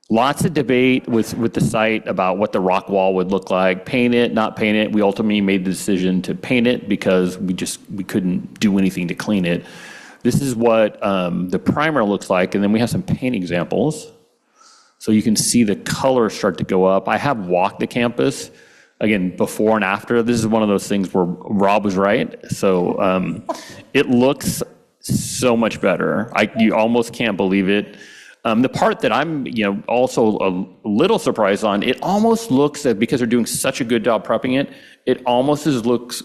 [SPEAKER 14] Lots of debate with the site about what the rock wall would look like. Paint it, not paint it. We ultimately made the decision to paint it because we couldn't do anything to clean it. This is what the primer looks like, and then we have some paint examples. So you can see the color start to go up. I have walked the campus, again, before and after. This is one of those things where Rob was right. So it looks so much better. You almost can't believe it. The part that I'm, also a little surprised on, it almost looks that because they're doing such a good job prepping it, it almost looks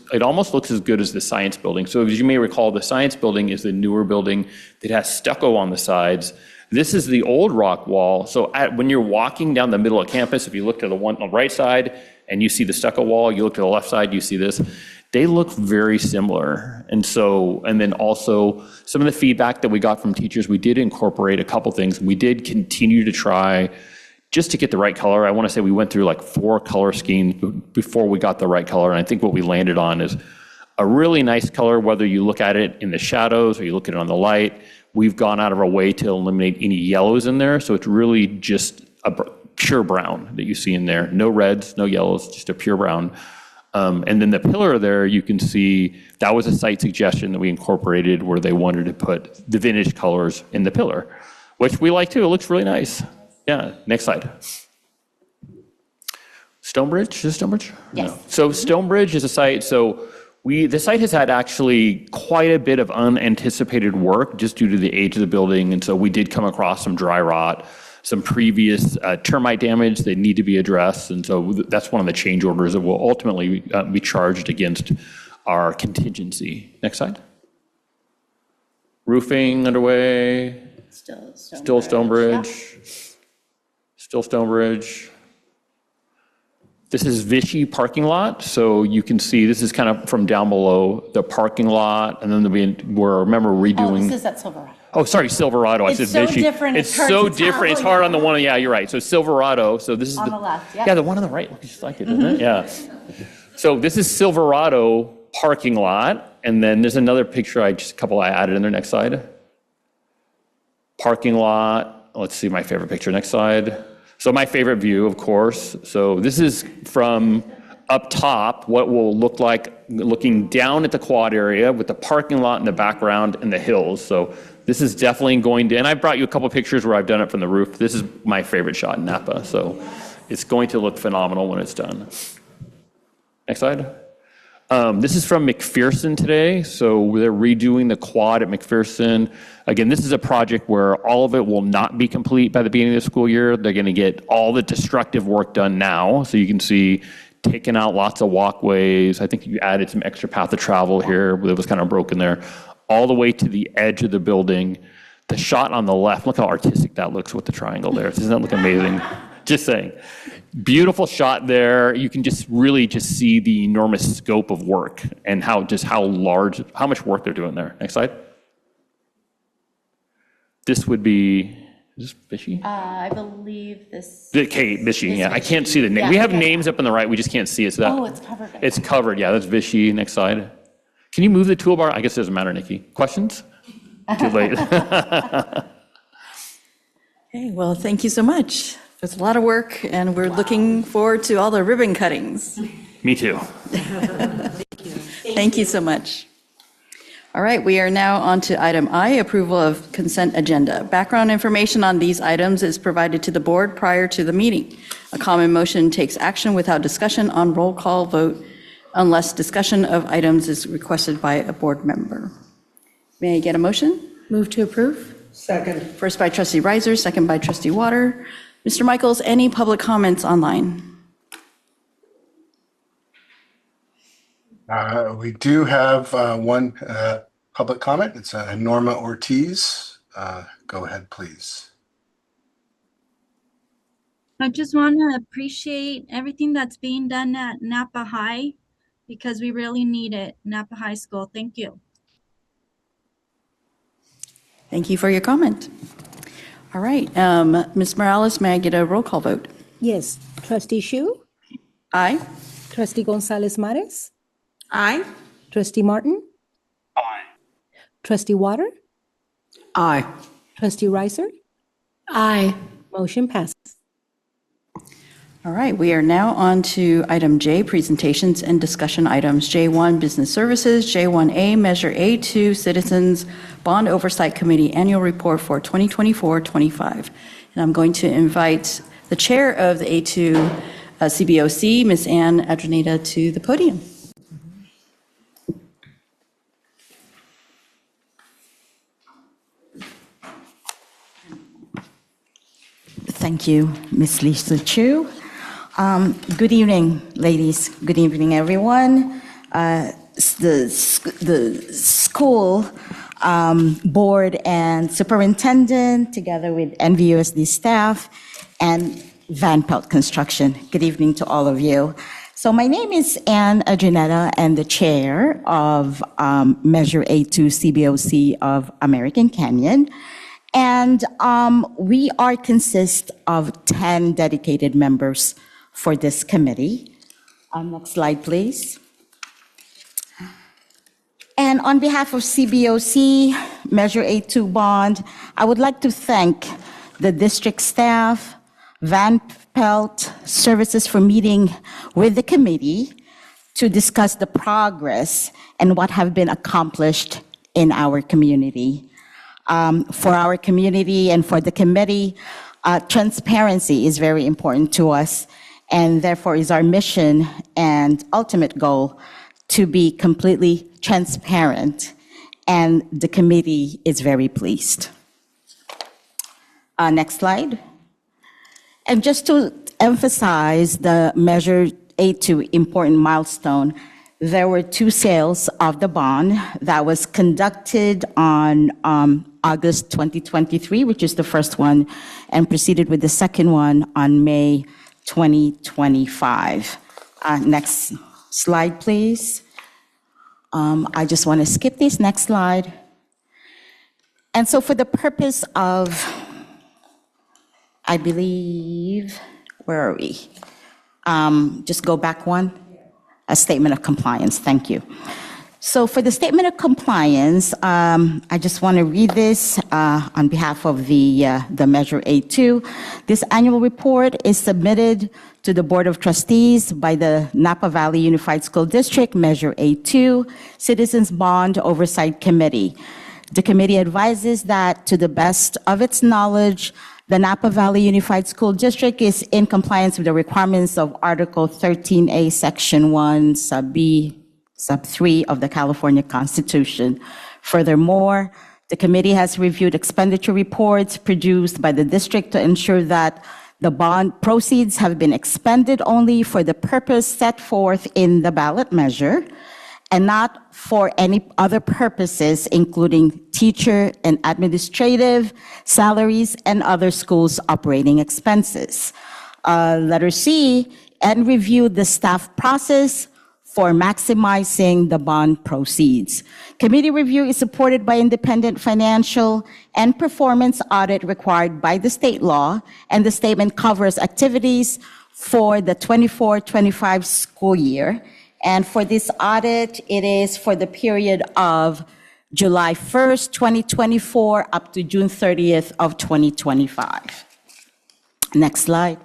[SPEAKER 14] as good as the science building. So as you may recall, the science building is the newer building that has stucco on the sides. This is the old rock wall. So when you're walking down the middle of campus, if you look to the one on the right side and you see the stucco wall, you look to the left side, you see this. They look very similar. And then also some of the feedback that we got from teachers, we did incorporate a couple things. We did continue to try just to get the right color. I want to say we went through like 4 color schemes before we got the right color. And I think what we landed on is a really nice color, whether you look at it in the shadows or you look at it on the light. We've gone out of our way to eliminate any yellows in there. So it's really just a pure brown that you see in there. No reds, no yellows, just a pure brown. And then the pillar there, you can see that was a site suggestion that we incorporated where they wanted to put the vintage colors in the pillar, which we like too. It looks really nice. Yeah, next slide. Stonebridge, is it Stonebridge?
[SPEAKER 12] Yes.
[SPEAKER 14] No. So Stonebridge is a site, the site has had actually quite a bit of unanticipated work just due to the age of the building. And so we did come across some dry rot, some previous termite damage that need to be addressed. And so that's one of the change orders that will ultimately be charged against our contingency. Next slide. Roofing underway. Still Stonebridge. Yeah. Still Stonebridge. This is Vichy parking lot. So you can see this is kind of from down below the parking lot. And then we're redoing.
[SPEAKER 10] Oh, this is at Silverado.
[SPEAKER 14] Oh, sorry, Silverado. I said
[SPEAKER 10] so
[SPEAKER 14] Vichy.
[SPEAKER 10] different.
[SPEAKER 14] It's so different. It's hard on the one. Yeah, you're right. So Silverado. So this is
[SPEAKER 10] on the left. Yeah.
[SPEAKER 14] Yeah, the one on the right looks just like it, doesn't it? Yeah. So this is Silverado parking lot, and then there's another picture. I added in there. Next slide. Parking lot. Let's see my favorite picture. Next slide. So my favorite view, of course. So this is from up top, what will look like looking down at the quad area with the parking lot in the background and the hills. So this is definitely going to, and I brought you a couple pictures where I've done it from the roof. This is my favorite shot in Napa. So it's going to look phenomenal when it's done. Next slide. This is from McPherson today. So they're redoing the quad at McPherson. Again, this is a project where all of it will not be complete by the beginning of the school year. They're going to get all the destructive work done now. So you can see taking out lots of walkways. I think you added some extra path of travel here that was kind of broken there, all the way to the edge of the building. The shot on the left, look how artistic that looks with the triangle there. Doesn't that look amazing? Just saying. Beautiful shot there. You can just really see the enormous scope of work and how much work they're doing there. Next slide. This would be, is this Vichy?
[SPEAKER 10] I believe this.
[SPEAKER 14] Okay, Vichy, yeah. I can't see the name. We have names up on the right, we just can't see it. So
[SPEAKER 10] it's covered.
[SPEAKER 14] It's covered, yeah, that's Vichy. Next slide. Can you move the toolbar? I guess it doesn't matter, Nikki. Questions? Too late.
[SPEAKER 1] Okay, well, thank you so much. It's a lot of work, and we're looking forward to all the ribbon cuttings.
[SPEAKER 14] Me too.
[SPEAKER 1] Thank you so much. All right, we are now on to item I, approval of consent agenda. Background information on these items is provided to the board prior to the meeting. A common motion takes action without discussion on roll call vote unless discussion of items is requested by a board member. May I get a motion?
[SPEAKER 10] Move to approve.
[SPEAKER 7] Second.
[SPEAKER 1] First by trustee Reiser, second by trustee Water. Mr. Michaels, any public comments online?
[SPEAKER 3] We do have one public comment. It's Norma Ortiz. Go ahead, please.
[SPEAKER 11] I just want to appreciate everything that's being done at Napa High because we really need it. Napa High School. Thank you.
[SPEAKER 1] Thank you for your comment. All right, Ms. Morales, may I get a roll call vote?
[SPEAKER 5] Yes. Trustee Shu?
[SPEAKER 1] Aye.
[SPEAKER 5] Trustee Gonzalez Mares?
[SPEAKER 7] Aye.
[SPEAKER 5] Trustee Martin?
[SPEAKER 3] Aye.
[SPEAKER 5] Trustee Water?
[SPEAKER 7] Aye.
[SPEAKER 5] Trustee Reiser?
[SPEAKER 10] Aye.
[SPEAKER 5] Motion passes.
[SPEAKER 1] All right, we are now on to item J, presentations and discussion items. J1, business services. J1A, measure A2, citizens bond oversight committee annual report for 2024-25. And I'm going to invite the chair of the A2 CBOC, Ms. Ann Adranita, to the podium. Thank you, Ms. Lisa Chu. Good evening, ladies. Good evening, everyone. The school board and superintendent, together with NVUSD staff and Van Pelt Construction. Good evening to all of you. So my name is Ann Adraneta, and the chair of Measure A2 CBOC of American Canyon. And we consist of 10 dedicated members for this committee. Next slide, please. And on behalf of CBOC, Measure A2 Bond, I would like to thank the district staff, Van Pelt Services for meeting with the committee to discuss the progress and what have been accomplished in our community. For our community and for the committee, transparency is very important to us, and therefore is our mission and ultimate goal to be completely transparent, and the committee is very pleased. Next slide. And just to emphasize the Measure A2 important milestone, there were 2 sales of the bond that was conducted on August 2023, which is the first one, and proceeded with the second one on May 2025. Next slide, please. I just want to skip this. Next slide. And so for the purpose of, I believe, where are we? Just go back one. A statement of compliance. Thank you. So for the statement of compliance, I just want to read this on behalf of the Measure A2. This annual report is submitted to the Board of Trustees by the Napa Valley Unified School District, Measure A2, Citizens Bond Oversight Committee. The committee advises that, to the best of its knowledge, the Napa Valley Unified School District is in compliance with the requirements of Article 13A, Section 1, Sub B, Sub 3 of the California Constitution. Furthermore, the committee has reviewed expenditure reports produced by the district to ensure that the bond proceeds have been expended only for the purpose set forth in the ballot measure, and not for any other purposes, including teacher and administrative salaries and other schools' operating expenses. Letter C, and review the staff process for maximizing the bond proceeds. Committee review is supported by independent financial and performance audit required by the state law, and the statement covers activities for the 24-25 school year. And for this audit, it is for the period of July 1st, 2024 up to June 30th of 2025. Next slide.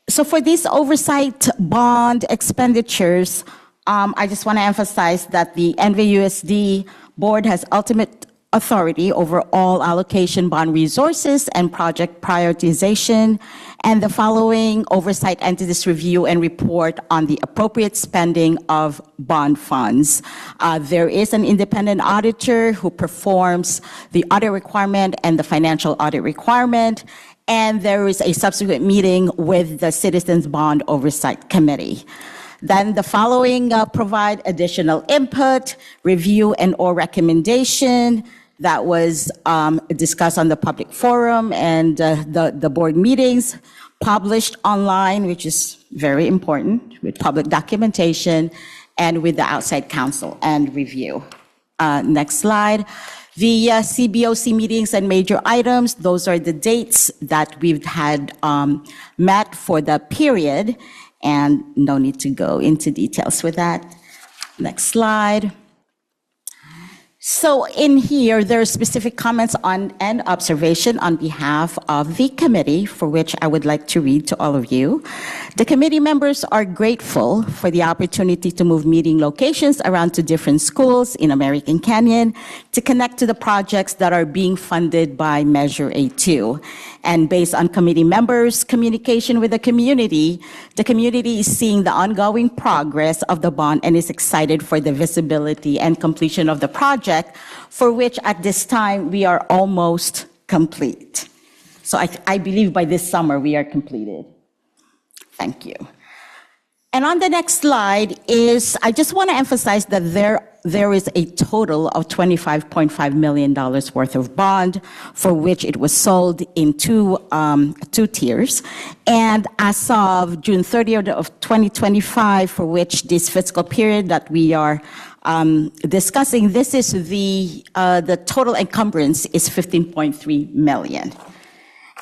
[SPEAKER 1] So for these oversight bond expenditures, I just want to emphasize that the NVUSD board has ultimate authority over all allocation bond resources and project prioritization, and the following oversight entities review and report on the appropriate spending of bond funds. There is an independent auditor who performs the audit requirement and the financial audit requirement, and there is a subsequent meeting with the Citizens Bond Oversight Committee. Then the following provide additional input, review, and/or recommendation that was discussed on the public forum and the board meetings, published online, which is very important, with public documentation, and with the outside counsel and review. Next slide. The CBOC meetings and major items, those are the dates that we've had met for the period, and no need to go into details with that. Next slide.
[SPEAKER 15] So in here, there are specific comments on and observation on behalf of the committee, for which I would like to read to all of you. The committee members are grateful for the opportunity to move meeting locations around to different schools in American Canyon to connect to the projects that are being funded by Measure A2. And based on committee members' communication with the community is seeing the ongoing progress of the bond and is excited for the visibility and completion of the project, for which at this time we are almost complete. So I believe by this summer we are completed. Thank you. And on the next slide I just want to emphasize that there is a total of $25.5 million worth of bond, for which it was sold in two tiers. And as of June 30th of 2025, for which this fiscal period that we are discussing, this is the total encumbrance is $15.3 million.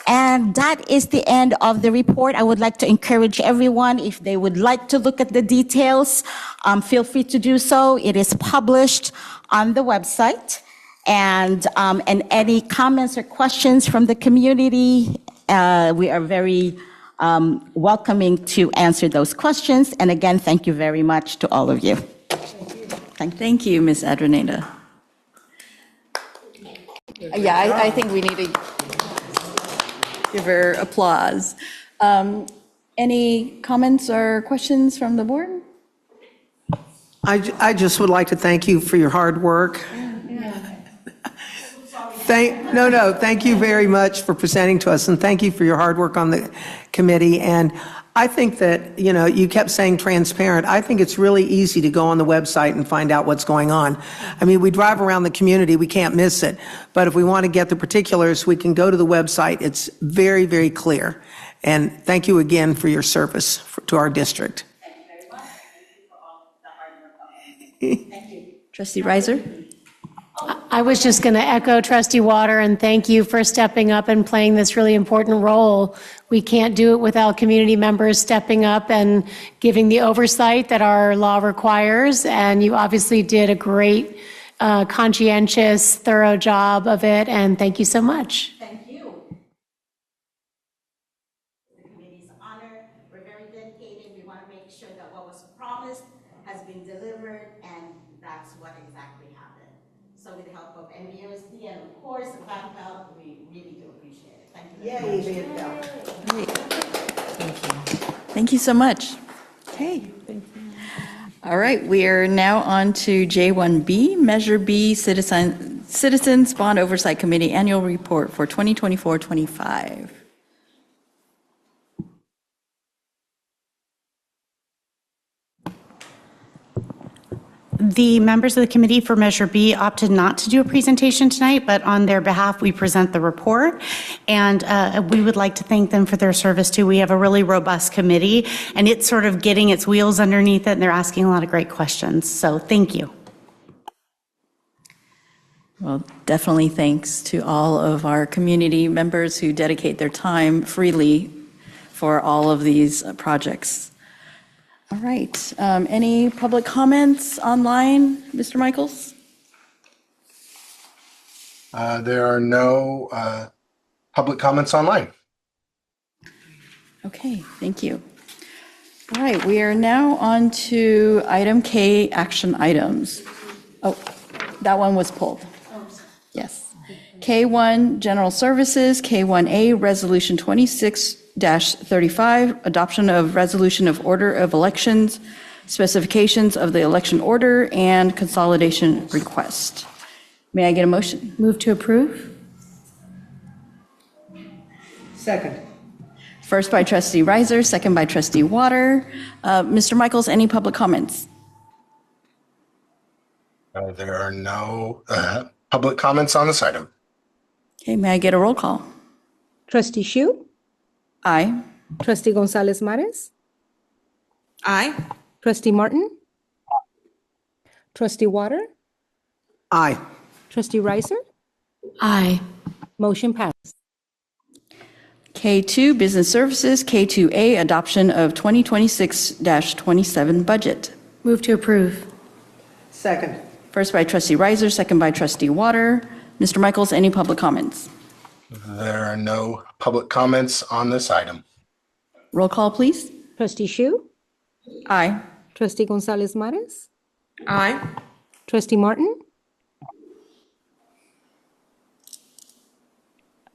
[SPEAKER 15] And that is the end of the report. I would like to encourage everyone, if they would like to look at the details, feel free to do so. It is published on the website. And any comments or questions from the community, we are very welcoming to answer those questions. And again, thank you very much to all of you.
[SPEAKER 1] Thank you, Ms. Adrenada. Yeah, I think we need to give her applause. Any comments or questions from the board?
[SPEAKER 7] I just would like to thank you for your hard work. Thank you very much for presenting to us, and thank you for your hard work on the committee. And I think that, you kept saying transparent. I think it's really easy to go on the website and find out what's going on. I mean, we drive around the community, we can't miss it. But if we want to get the particulars, we can go to the website. It's very, very clear. And thank you again for your service to our district.
[SPEAKER 15] Thank you very much. Thank you for all the hard work of it. Thank you.
[SPEAKER 1] Trustee Reiser?
[SPEAKER 10] I was just going to echo Trustee Water and thank you for stepping up and playing this really important role. We can't do it without community members stepping up and giving the oversight that our law requires. And you obviously did a great, conscientious, thorough job of it. And thank you so much.
[SPEAKER 15] Thank you. The committee's honor. We're very dedicated. We want to make sure that what was promised has been delivered, and that's what exactly happened. So with the help of NVUSD and of course Van Pelt, we really do appreciate it. Thank you very much.
[SPEAKER 1] Great. Thank you so much. Okay. All right, we are now on to J1B, Measure B, Citizens Bond Oversight Committee Annual Report for 2024-25.
[SPEAKER 16] The members of the committee for Measure B opted not to do a presentation tonight, but on their behalf, we present the report. And we would like to thank them for their service too. We have a really robust committee, and it's sort of getting its wheels underneath it, and they're asking a lot of great questions. So thank you.
[SPEAKER 1] Well, definitely thanks to all of our community members who dedicate their time freely for all of these projects. All right. Any public comments online, Mr. Michaels?
[SPEAKER 3] There are no public comments online.
[SPEAKER 1] Okay, thank you. All right, we are now on to item K, action items. Oh, that one was pulled. Yes. K1, general services, K1A, resolution 26-35, adoption of resolution of order of elections, specifications of the election order, and consolidation request. May I get a motion?
[SPEAKER 10] Move to approve.
[SPEAKER 7] Second.
[SPEAKER 1] First by Trustee Reiser, second by Trustee Water. Mr. Michaels, any public comments?
[SPEAKER 3] There are no public comments on this item.
[SPEAKER 1] Okay, may I get a roll call?
[SPEAKER 5] Trustee Xu?
[SPEAKER 1] Aye.
[SPEAKER 5] Trustee Gonzalez Mares?
[SPEAKER 6] Aye.
[SPEAKER 5] Trustee Martin? Trustee Water?
[SPEAKER 7] Aye.
[SPEAKER 5] Trustee Reiser?
[SPEAKER 10] Aye.
[SPEAKER 5] Motion passed.
[SPEAKER 1] K2, business services, K2A, adoption of 2026-27 budget.
[SPEAKER 10] Move to approve.
[SPEAKER 7] Second.
[SPEAKER 1] First by trustee Riser, second by trustee Water. Mr. Michaels, any public comments?
[SPEAKER 3] There are no public comments on this item.
[SPEAKER 1] Roll call, please.
[SPEAKER 5] Trustee Shu?
[SPEAKER 1] Aye.
[SPEAKER 5] Trustee Gonzalez Mares?
[SPEAKER 6] Aye.
[SPEAKER 5] Trustee Martin?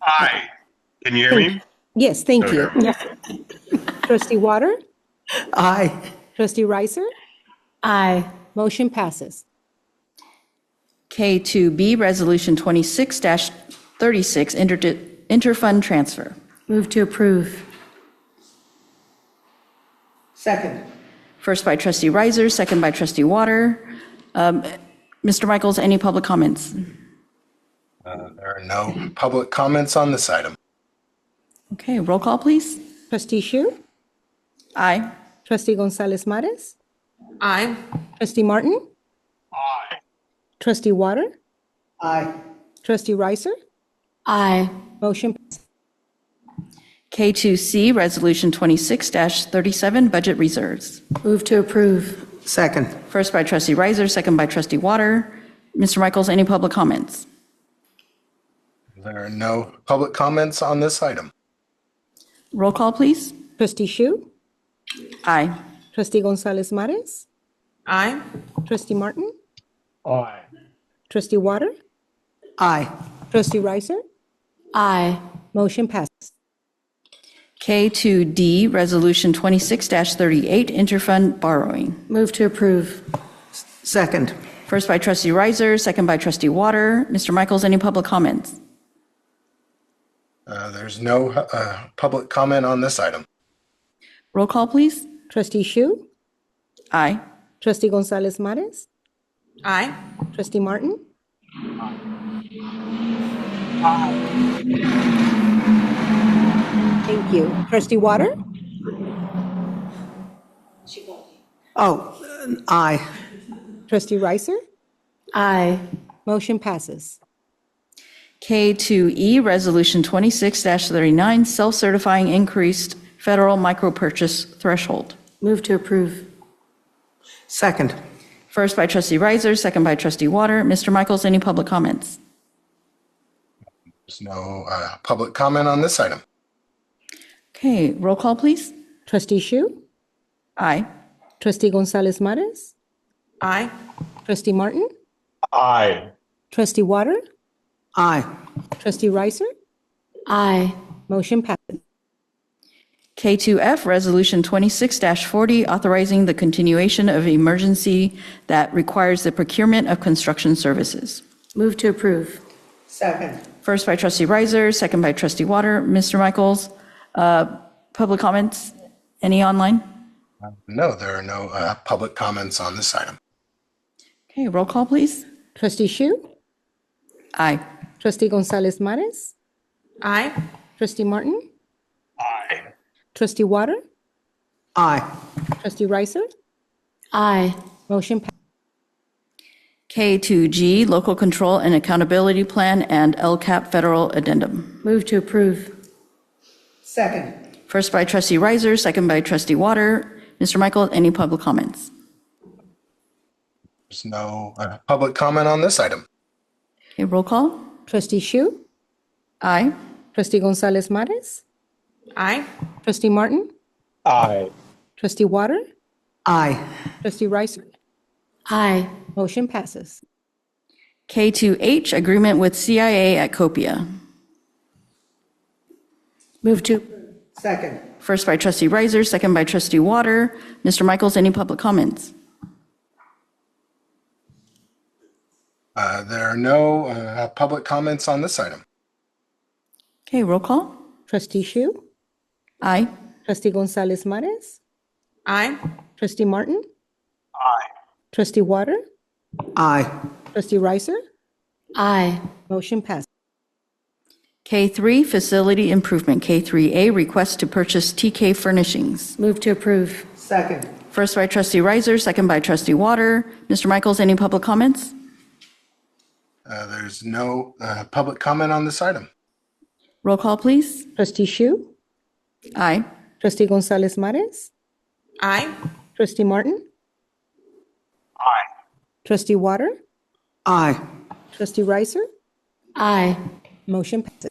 [SPEAKER 17] Aye. Can you hear me?
[SPEAKER 5] Yes, thank you.
[SPEAKER 17] Okay.
[SPEAKER 5] Trustee Water?
[SPEAKER 7] Aye.
[SPEAKER 5] Trustee Ricer?
[SPEAKER 10] Aye.
[SPEAKER 5] Motion passes.
[SPEAKER 1] K2B, Resolution 26-36, interfund transfer.
[SPEAKER 10] Move to approve.
[SPEAKER 7] Second.
[SPEAKER 1] First by trustee Riser, second by trustee Water. Mr. Michaels, any public comments?
[SPEAKER 3] There are no public comments on this item.
[SPEAKER 1] Okay, roll call, please.
[SPEAKER 5] Trustee Shu?
[SPEAKER 1] Aye.
[SPEAKER 5] Trustee Gonzalez Mares?
[SPEAKER 6] Aye.
[SPEAKER 5] Trustee Martin?
[SPEAKER 17] Aye.
[SPEAKER 5] Trustee Water?
[SPEAKER 7] Aye.
[SPEAKER 5] Trustee Ricer?
[SPEAKER 10] Aye.
[SPEAKER 5] Motion passes.
[SPEAKER 1] K2C, Resolution 26-37, budget reserves.
[SPEAKER 10] Move to approve.
[SPEAKER 7] Second.
[SPEAKER 1] First by trustee Riser, second by trustee Water. Mr. Michaels, any public comments?
[SPEAKER 3] There are no public comments on this item.
[SPEAKER 1] Roll call, please.
[SPEAKER 5] Trustee Shu?
[SPEAKER 1] Aye.
[SPEAKER 5] Trustee Gonzalez Mares?
[SPEAKER 6] Aye.
[SPEAKER 5] Trustee Martin?
[SPEAKER 17] Aye.
[SPEAKER 5] Trustee Water?
[SPEAKER 7] Aye.
[SPEAKER 5] Trustee Ricer?
[SPEAKER 10] Aye.
[SPEAKER 5] Motion passes.
[SPEAKER 1] K2D, Resolution 26-38, interfund borrowing.
[SPEAKER 10] Move to approve.
[SPEAKER 7] Second.
[SPEAKER 1] First by trustee Riser, second by trustee Water. Mr. Michaels, any public comments?
[SPEAKER 3] There's no public comment on this item.
[SPEAKER 1] Roll call, please.
[SPEAKER 5] Trustee Shu?
[SPEAKER 1] Aye.
[SPEAKER 5] Trustee Gonzalez Mares?
[SPEAKER 6] Aye.
[SPEAKER 5] Trustee Martin? Thank you. Trustee Water?
[SPEAKER 7] Aye.
[SPEAKER 5] Trustee Ricer?
[SPEAKER 10] Aye.
[SPEAKER 5] Motion passes.
[SPEAKER 1] K2E, Resolution 26-39, self-certifying increased federal micro-purchase threshold.
[SPEAKER 10] Move to approve.
[SPEAKER 7] Second.
[SPEAKER 1] First by trustee Riser, second by trustee Water. Mr. Michaels, any public comments?
[SPEAKER 3] There's no public comment on this item.
[SPEAKER 1] Okay, roll call, please.
[SPEAKER 5] Trustee Shu?
[SPEAKER 1] Aye.
[SPEAKER 5] Trustee Gonzalez Mares?
[SPEAKER 6] Aye.
[SPEAKER 5] Trustee Martin?
[SPEAKER 17] Aye.
[SPEAKER 5] Trustee Water?
[SPEAKER 7] Aye.
[SPEAKER 5] Trustee Ricer?
[SPEAKER 10] Aye.
[SPEAKER 5] Motion passes.
[SPEAKER 1] K2F, Resolution 26-40, authorizing the continuation of emergency that requires the procurement of construction services.
[SPEAKER 10] Move to approve.
[SPEAKER 7] Second.
[SPEAKER 1] First by trustee Riser, second by trustee Water. Mr. Michaels, public comments? Any online?
[SPEAKER 3] No, there are no public comments on this item.
[SPEAKER 1] Okay, roll call, please.
[SPEAKER 5] Trustee Shu?
[SPEAKER 1] Aye.
[SPEAKER 5] Trustee Gonzalez Mares?
[SPEAKER 6] Aye.
[SPEAKER 5] Trustee Martin?
[SPEAKER 17] Aye.
[SPEAKER 5] Trustee Water?
[SPEAKER 7] Aye.
[SPEAKER 5] Trustee Ricer?
[SPEAKER 10] Aye.
[SPEAKER 5] Motion passes.
[SPEAKER 1] K2G, Local Control and Accountability Plan and LCAP Federal Addendum.
[SPEAKER 10] Move to approve.
[SPEAKER 7] Second.
[SPEAKER 1] First by trustee Riser, second by trustee Water. Mr. Michael, any public comments?
[SPEAKER 3] There's no public comment on this item.
[SPEAKER 1] Okay, roll call.
[SPEAKER 5] Trustee Shu?
[SPEAKER 1] Aye.
[SPEAKER 5] Trustee Gonzalez Mares?
[SPEAKER 6] Aye.
[SPEAKER 5] Trustee Martin?
[SPEAKER 17] Aye.
[SPEAKER 5] Trustee Water?
[SPEAKER 7] Aye.
[SPEAKER 5] Trustee Ricer?
[SPEAKER 10] Aye.
[SPEAKER 5] Motion passes.
[SPEAKER 1] K2H, Agreement with CIA at Copia.
[SPEAKER 10] Move to.
[SPEAKER 7] Second.
[SPEAKER 1] First by trustee Riser, second by trustee Water. Mr. Michaels, any public comments?
[SPEAKER 3] There are no public comments on this item.
[SPEAKER 1] Okay, roll call.
[SPEAKER 5] Trustee Shu?
[SPEAKER 1] Aye.
[SPEAKER 5] Trustee Gonzalez Mares?
[SPEAKER 6] Aye.
[SPEAKER 5] Trustee Martin?
[SPEAKER 17] Aye.
[SPEAKER 5] Trustee Water?
[SPEAKER 7] Aye.
[SPEAKER 5] Trustee Ricer?
[SPEAKER 10] Aye.
[SPEAKER 5] Motion passes.
[SPEAKER 1] K3, Facility Improvement. K3A, Request to Purchase TK Furnishings.
[SPEAKER 10] Move to approve.
[SPEAKER 7] Second.
[SPEAKER 1] First by trustee Riser, second by trustee Water. Mr. Michaels, any public comments?
[SPEAKER 3] There's no public comment on this item.
[SPEAKER 1] Roll call, please.
[SPEAKER 5] Trustee Shu?
[SPEAKER 1] Aye.
[SPEAKER 5] Trustee Gonzalez Mares?
[SPEAKER 6] Aye.
[SPEAKER 5] Trustee Martin?
[SPEAKER 17] Aye.
[SPEAKER 5] Trustee Water?
[SPEAKER 7] Aye.
[SPEAKER 5] Trustee Reiser?
[SPEAKER 10] Aye.
[SPEAKER 5] Motion passes.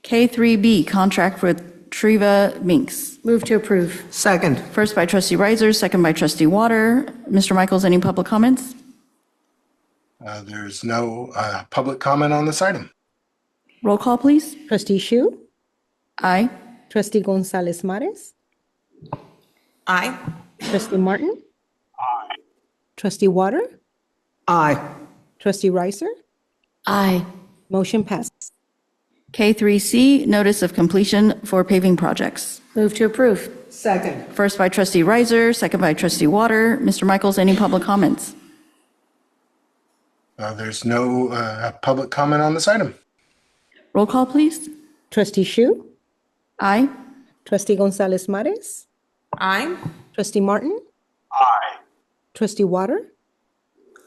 [SPEAKER 1] K3B, contract with Triva Minks.
[SPEAKER 10] Move to approve.
[SPEAKER 7] Second.
[SPEAKER 1] First by trustee Reiser, second by trustee Water. Mr. Michaels, any public comments?
[SPEAKER 3] There's no public comment on this item.
[SPEAKER 1] Roll call, please.
[SPEAKER 5] Trustee Shu?
[SPEAKER 1] Aye.
[SPEAKER 5] Trustee Gonzalez Mares?
[SPEAKER 6] Aye.
[SPEAKER 5] Trustee Martin? Aye. Trustee Water?
[SPEAKER 7] Aye.
[SPEAKER 5] Trustee Reiser?
[SPEAKER 10] Aye.
[SPEAKER 5] Motion passes.
[SPEAKER 1] K3C, notice of completion for paving projects.
[SPEAKER 10] Move to approve.
[SPEAKER 7] Second.
[SPEAKER 1] First by trustee Reiser, second by trustee Water. Mr. Michaels, any public comments?
[SPEAKER 3] There's no public comment on this item.
[SPEAKER 1] Roll call, please.
[SPEAKER 5] Trustee Shu?
[SPEAKER 1] Aye.
[SPEAKER 5] Trustee Gonzalez Mares?
[SPEAKER 6] Aye.
[SPEAKER 5] Trustee Martin?
[SPEAKER 17] Aye.
[SPEAKER 5] Trustee Water?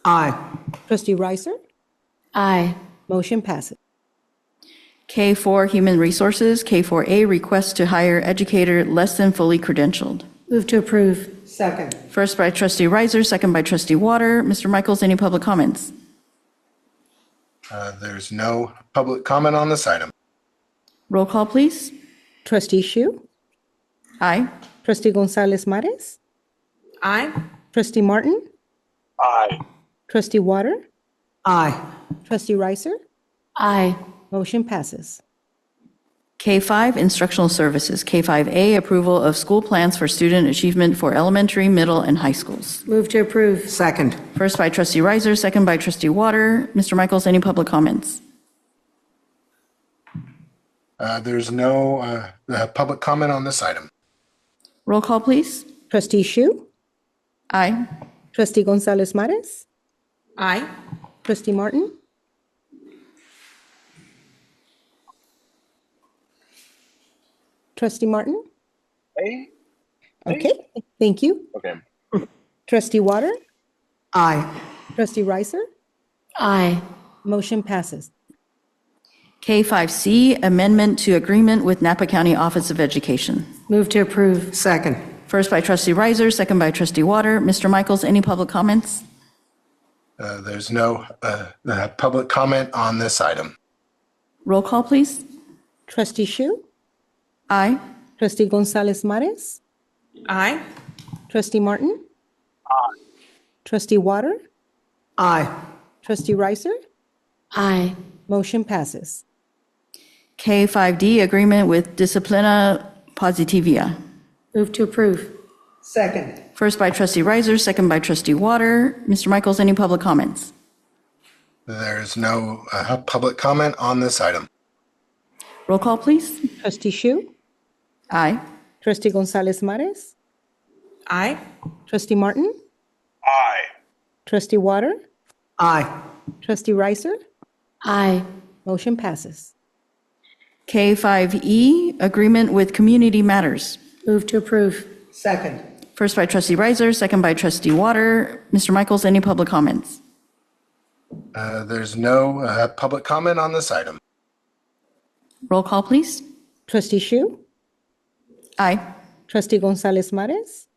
[SPEAKER 7] Aye.
[SPEAKER 5] Trustee Reiser?
[SPEAKER 10] Aye.
[SPEAKER 5] Motion passes.
[SPEAKER 1] K4, human resources. K4A, request to hire educator less than fully credentialed.
[SPEAKER 10] Move to approve.
[SPEAKER 7] Second.
[SPEAKER 1] First by trustee Reiser, second by trustee Water. Mr. Michaels, any public comments?
[SPEAKER 3] There's no public comment on this item.
[SPEAKER 1] Roll call, please.
[SPEAKER 5] Trustee Shu?
[SPEAKER 1] Aye.
[SPEAKER 5] Trustee Gonzalez Mares?
[SPEAKER 6] Aye.
[SPEAKER 5] Trustee Martin?
[SPEAKER 17] Aye.
[SPEAKER 5] Trustee Water?
[SPEAKER 7] Aye.
[SPEAKER 5] Trustee Reiser?
[SPEAKER 10] Aye.
[SPEAKER 5] Motion passes.
[SPEAKER 1] K5, instructional services. K5A, approval of school plans for student achievement for elementary, middle, and high schools.
[SPEAKER 10] Move to approve.
[SPEAKER 7] Second.
[SPEAKER 1] First by trustee Reiser, second by trustee Water. Mr. Michaels, any public comments?
[SPEAKER 3] There's no public comment on this item.
[SPEAKER 1] Roll call, please.
[SPEAKER 5] Trustee Shu?
[SPEAKER 1] Aye.
[SPEAKER 5] Trustee Gonzalez Mares?
[SPEAKER 6] Aye.
[SPEAKER 5] Trustee Martin? Trustee Martin?
[SPEAKER 17] Aye.
[SPEAKER 5] Okay, thank you.
[SPEAKER 17] Okay.
[SPEAKER 5] Trustee Water?
[SPEAKER 7] Aye.
[SPEAKER 5] Trustee Reiser?
[SPEAKER 10] Aye.
[SPEAKER 5] Motion passes.
[SPEAKER 1] K5C, amendment to agreement with Napa County Office of Education.
[SPEAKER 10] Move to approve.
[SPEAKER 7] Second.
[SPEAKER 1] First by trustee Reiser, second by trustee Water. Mr. Michaels, any public comments?
[SPEAKER 3] There's no public comment on this item.
[SPEAKER 1] Roll call, please.
[SPEAKER 5] Trustee Shu?
[SPEAKER 1] Aye.
[SPEAKER 5] Trustee Gonzalez Mares?
[SPEAKER 6] Aye.
[SPEAKER 5] Trustee Martin? Aye. Trustee Water?
[SPEAKER 7] Aye.
[SPEAKER 5] Trustee Reiser?
[SPEAKER 10] Aye.
[SPEAKER 5] Motion passes.
[SPEAKER 1] K5D, agreement with Disciplina Positivia.
[SPEAKER 10] Move to approve.
[SPEAKER 7] Second.
[SPEAKER 1] First by trustee Reiser, second by trustee Water. Mr. Michaels, any public comments?
[SPEAKER 3] There's no public comment on this item.
[SPEAKER 1] Roll call, please.
[SPEAKER 5] Trustee Shu?
[SPEAKER 1] Aye.
[SPEAKER 5] Trustee Gonzalez Mares?
[SPEAKER 6] Aye.
[SPEAKER 5] Trustee Martin?
[SPEAKER 17] Aye.
[SPEAKER 5] Trustee Water?
[SPEAKER 7] Aye.
[SPEAKER 5] Trustee Reiser?
[SPEAKER 10] Aye.
[SPEAKER 5] Motion passes.
[SPEAKER 1] K5E, agreement with Community Matters.
[SPEAKER 10] Move to approve.
[SPEAKER 7] Second.
[SPEAKER 1] First by trustee Reiser, second by trustee Water. Mr. Michaels, any public comments?
[SPEAKER 3] There's no public comment on this item.
[SPEAKER 1] Roll call, please.
[SPEAKER 5] Trustee Shu?
[SPEAKER 1] Aye.
[SPEAKER 5] Trustee Gonzalez Mares?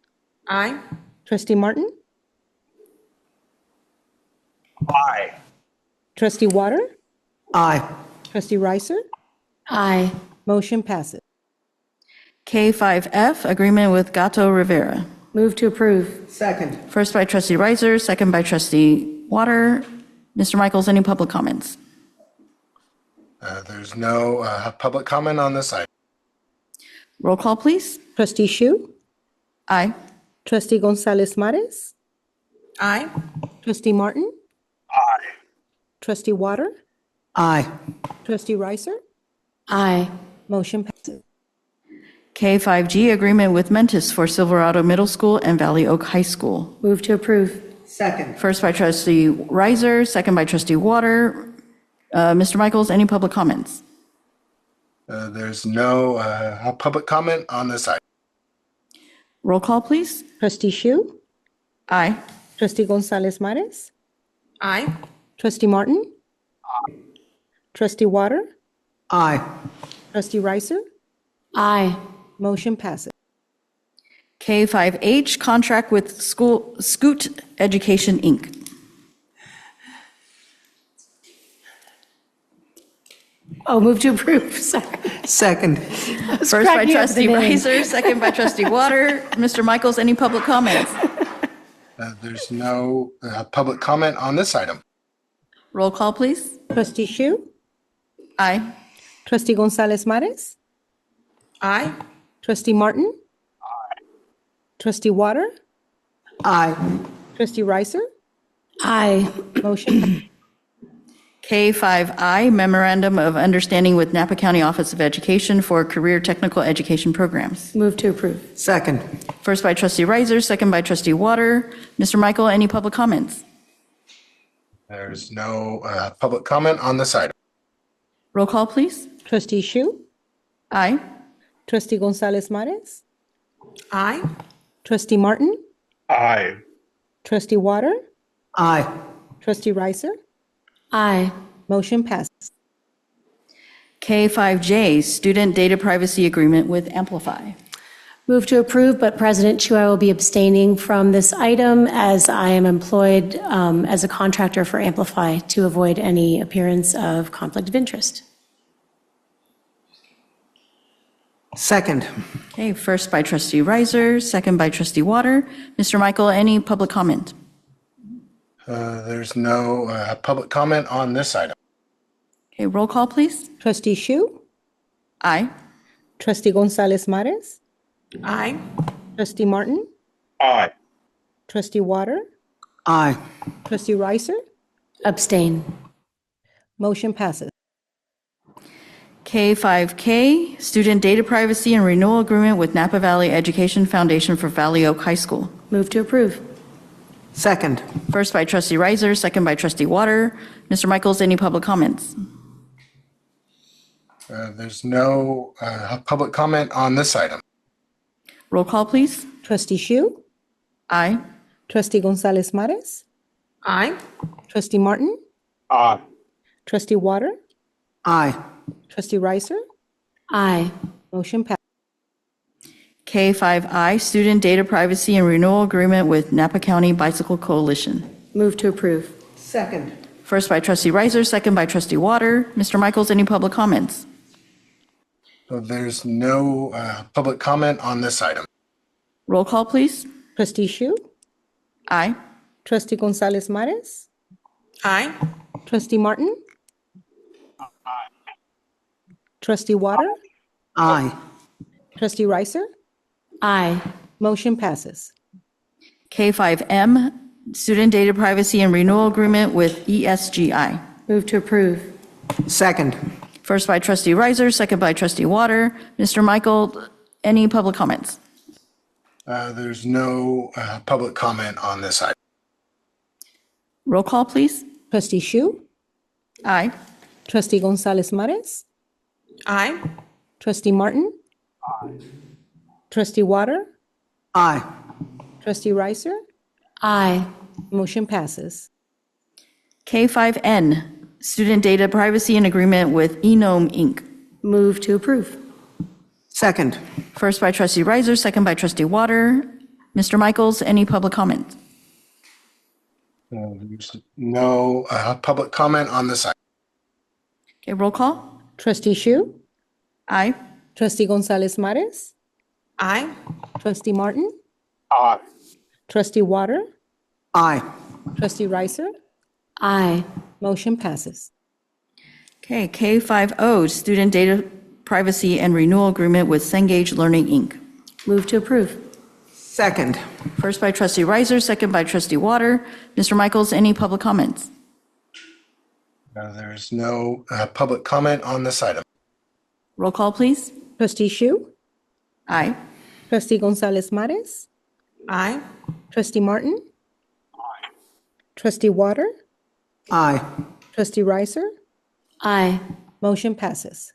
[SPEAKER 6] Aye.
[SPEAKER 5] Trustee Martin?
[SPEAKER 17] Aye.
[SPEAKER 5] Trustee Water?
[SPEAKER 7] Aye.
[SPEAKER 5] Trustee Reiser?
[SPEAKER 10] Aye.
[SPEAKER 5] Motion passes.
[SPEAKER 1] K5F, agreement with Gato Rivera.
[SPEAKER 10] Move to approve.
[SPEAKER 7] Second.
[SPEAKER 1] First by trustee Reiser, second by trustee Water. Mr. Michaels, any public comments?
[SPEAKER 3] There's no public comment on this item.
[SPEAKER 1] Roll call, please.
[SPEAKER 5] Trustee Shu?
[SPEAKER 1] Aye.
[SPEAKER 5] Trustee Gonzalez Mares?
[SPEAKER 6] Aye.
[SPEAKER 5] Trustee Martin?
[SPEAKER 17] Aye.
[SPEAKER 5] Trustee Water?
[SPEAKER 7] Aye.
[SPEAKER 5] Trustee Reiser?
[SPEAKER 10] Aye.
[SPEAKER 5] Motion passes.
[SPEAKER 1] K5G, agreement with Mentis for Silverado Middle School and Valley Oak High School.
[SPEAKER 10] Move to approve.
[SPEAKER 7] Second.
[SPEAKER 1] First by trustee Reiser, second by trustee Water. Mr. Michaels, any public comments?
[SPEAKER 3] There's no public comment on this item.
[SPEAKER 1] Roll call, please.
[SPEAKER 5] Trustee Shu?
[SPEAKER 1] Aye.
[SPEAKER 5] Trustee Gonzalez Mares?
[SPEAKER 6] Aye.
[SPEAKER 5] Trustee Martin? Aye. Trustee Water?
[SPEAKER 7] Aye.
[SPEAKER 5] Trustee Reiser?
[SPEAKER 10] Aye.
[SPEAKER 5] Motion passes.
[SPEAKER 1] K5H, contract with Scoot Education, Inc.
[SPEAKER 10] Oh, move to approve, sorry.
[SPEAKER 7] Second.
[SPEAKER 1] First by
[SPEAKER 10] cracking up
[SPEAKER 1] trustee
[SPEAKER 10] the name.
[SPEAKER 1] Riser, second by trustee Water. Mr. Michaels, any public comments?
[SPEAKER 3] There's no public comment on this item.
[SPEAKER 1] Roll call, please.
[SPEAKER 5] Trustee Shu?
[SPEAKER 1] Aye.
[SPEAKER 5] Trustee Gonzalez Mares?
[SPEAKER 6] Aye.
[SPEAKER 5] Trustee Martin? Trustee Water?
[SPEAKER 7] Aye.
[SPEAKER 5] Trustee Ricer?
[SPEAKER 10] Aye.
[SPEAKER 5] Motion.
[SPEAKER 1] K5I, Memorandum of Understanding with Napa County Office of Education for Career Technical Education Programs.
[SPEAKER 10] Move to approve.
[SPEAKER 7] Second.
[SPEAKER 1] First by trustee Riser, second by trustee Water. Mr. Michael, any public comments?
[SPEAKER 3] There's no public comment on this item.
[SPEAKER 1] Roll call, please.
[SPEAKER 5] Trustee Shu?
[SPEAKER 1] Aye.
[SPEAKER 5] Trustee Gonzalez Mares?
[SPEAKER 6] Aye.
[SPEAKER 5] Trustee Martin?
[SPEAKER 17] Aye.
[SPEAKER 5] Trustee Water?
[SPEAKER 7] Aye.
[SPEAKER 5] Trustee Ricer?
[SPEAKER 10] Aye.
[SPEAKER 5] Motion passes.
[SPEAKER 1] K5J, Student Data Privacy Agreement with Amplify.
[SPEAKER 10] Move to approve, but President Chu, I will be abstaining from this item as I am employed as a contractor for Amplify to avoid any appearance of conflict of interest.
[SPEAKER 7] Second.
[SPEAKER 1] Okay, first by trustee Riser, second by trustee Water. Mr. Michael, any public comment?
[SPEAKER 3] There's no public comment on this item.
[SPEAKER 1] Okay, roll call, please.
[SPEAKER 5] Trustee Shu?
[SPEAKER 1] Aye.
[SPEAKER 5] Trustee Gonzalez Mares?
[SPEAKER 6] Aye.
[SPEAKER 5] Trustee Martin?
[SPEAKER 17] Aye.
[SPEAKER 5] Trustee Water?
[SPEAKER 7] Aye.
[SPEAKER 5] Trustee Ricer?
[SPEAKER 10] Abstain.
[SPEAKER 5] Motion passes.
[SPEAKER 1] K5K, Student Data Privacy and Renewal Agreement with Napa Valley Education Foundation for Valley Oak High School.
[SPEAKER 10] Move to approve.
[SPEAKER 7] Second.
[SPEAKER 1] First by trustee Riser, second by trustee Water. Mr. Michaels, any public comments?
[SPEAKER 3] There's no public comment on this item.
[SPEAKER 1] Roll call, please.
[SPEAKER 5] Trustee Shu?
[SPEAKER 1] Aye.
[SPEAKER 5] Trustee Gonzalez Mares?
[SPEAKER 6] Aye.
[SPEAKER 5] Trustee Martin?
[SPEAKER 17] Aye.
[SPEAKER 5] Trustee Water?
[SPEAKER 7] Aye.
[SPEAKER 5] Trustee Ricer?
[SPEAKER 10] Aye.
[SPEAKER 5] Motion passes.
[SPEAKER 1] K5I, Student Data Privacy and Renewal Agreement with Napa County Bicycle Coalition.
[SPEAKER 10] Move to approve.
[SPEAKER 7] Second.
[SPEAKER 1] First by trustee Riser, second by trustee Water. Mr. Michaels, any public comments?
[SPEAKER 3] So there's no public comment on this item.
[SPEAKER 1] Roll call, please.
[SPEAKER 5] Trustee Shu?
[SPEAKER 1] Aye.
[SPEAKER 5] Trustee Gonzalez Mares?
[SPEAKER 6] Aye.
[SPEAKER 5] Trustee Martin? Trustee Water?
[SPEAKER 7] Aye.
[SPEAKER 5] Trustee Ricer?
[SPEAKER 10] Aye.
[SPEAKER 5] Motion passes.
[SPEAKER 1] K5M, Student Data Privacy and Renewal Agreement with ESGI.
[SPEAKER 10] Move to approve.
[SPEAKER 7] Second.
[SPEAKER 1] First by trustee Riser, second by trustee Water. Mr. Michael, any public comments?
[SPEAKER 3] There's no public comment on this item.
[SPEAKER 1] Roll call, please.
[SPEAKER 5] Trustee Shu?
[SPEAKER 1] Aye.
[SPEAKER 5] Trustee Gonzalez Mares?
[SPEAKER 6] Aye.
[SPEAKER 5] Trustee Martin? Trustee Water?
[SPEAKER 7] Aye.
[SPEAKER 5] Trustee Ricer?
[SPEAKER 10] Aye.
[SPEAKER 5] Motion passes.
[SPEAKER 1] K5N, Student Data Privacy and Agreement with Enome Inc.
[SPEAKER 10] Move to approve.
[SPEAKER 7] Second.
[SPEAKER 1] First by trustee Riser, second by trustee Water. Mr. Michaels, any public comment?
[SPEAKER 3] There's no public comment on this item.
[SPEAKER 1] Okay, roll call.
[SPEAKER 5] Trustee Shu?
[SPEAKER 1] Aye.
[SPEAKER 5] Trustee Gonzalez Mares?
[SPEAKER 6] Aye.
[SPEAKER 5] Trustee Martin?
[SPEAKER 17] Aye.
[SPEAKER 5] Trustee Water?
[SPEAKER 7] Aye.
[SPEAKER 5] Trustee Ricer?
[SPEAKER 10] Aye.
[SPEAKER 5] Motion passes.
[SPEAKER 1] Okay, K50, Student Data Privacy and Renewal Agreement with Cengage Learning Inc.
[SPEAKER 10] Move to approve.
[SPEAKER 7] Second.
[SPEAKER 1] First by trustee Riser, second by trustee Water. Mr. Michaels, any public comments?
[SPEAKER 3] There's no public comment on this item.
[SPEAKER 1] Roll call, please.
[SPEAKER 5] Trustee Shu?
[SPEAKER 1] Aye.
[SPEAKER 5] Trustee Gonzalez Mares?
[SPEAKER 6] Aye.
[SPEAKER 5] Trustee Martin? Trustee Water?
[SPEAKER 7] Aye.
[SPEAKER 5] Trustee Ricer?
[SPEAKER 10] Aye.
[SPEAKER 5] Motion passes.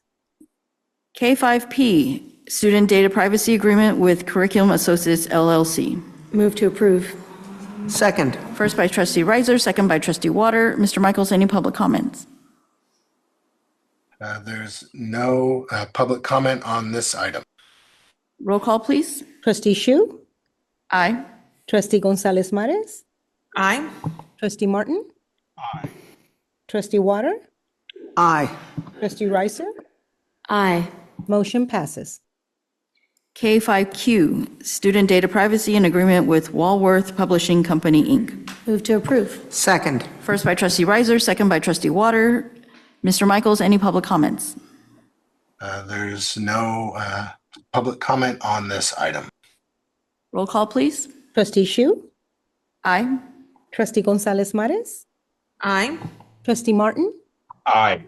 [SPEAKER 1] K5P, Student Data Privacy Agreement with Curriculum Associates LLC.
[SPEAKER 10] Move to approve.
[SPEAKER 7] Second.
[SPEAKER 1] First by trustee Riser, second by trustee Water. Mr. Michaels, any public comments?
[SPEAKER 3] There's no public comment on this item.
[SPEAKER 1] Roll call, please.
[SPEAKER 5] Trustee Shu?
[SPEAKER 1] Aye.
[SPEAKER 5] Trustee Gonzalez Mares?
[SPEAKER 6] Aye.
[SPEAKER 5] Trustee Martin? Trustee Water?
[SPEAKER 7] Aye.
[SPEAKER 5] Trustee Reiser?
[SPEAKER 10] Aye.
[SPEAKER 5] Motion passes.
[SPEAKER 1] K5Q, Student Data Privacy and Agreement with Walworth Publishing Company, Inc.
[SPEAKER 10] Move to approve.
[SPEAKER 7] Second.
[SPEAKER 1] First by Trustee Reiser, second by Trustee Water. Mr. Michaels, any public comments?
[SPEAKER 3] There's no public comment on this item.
[SPEAKER 1] Roll call, please.
[SPEAKER 5] Trustee Shu?
[SPEAKER 1] Aye.
[SPEAKER 5] Trustee Gonzalez Mares?
[SPEAKER 6] Aye.
[SPEAKER 5] Trustee Martin?
[SPEAKER 17] Aye.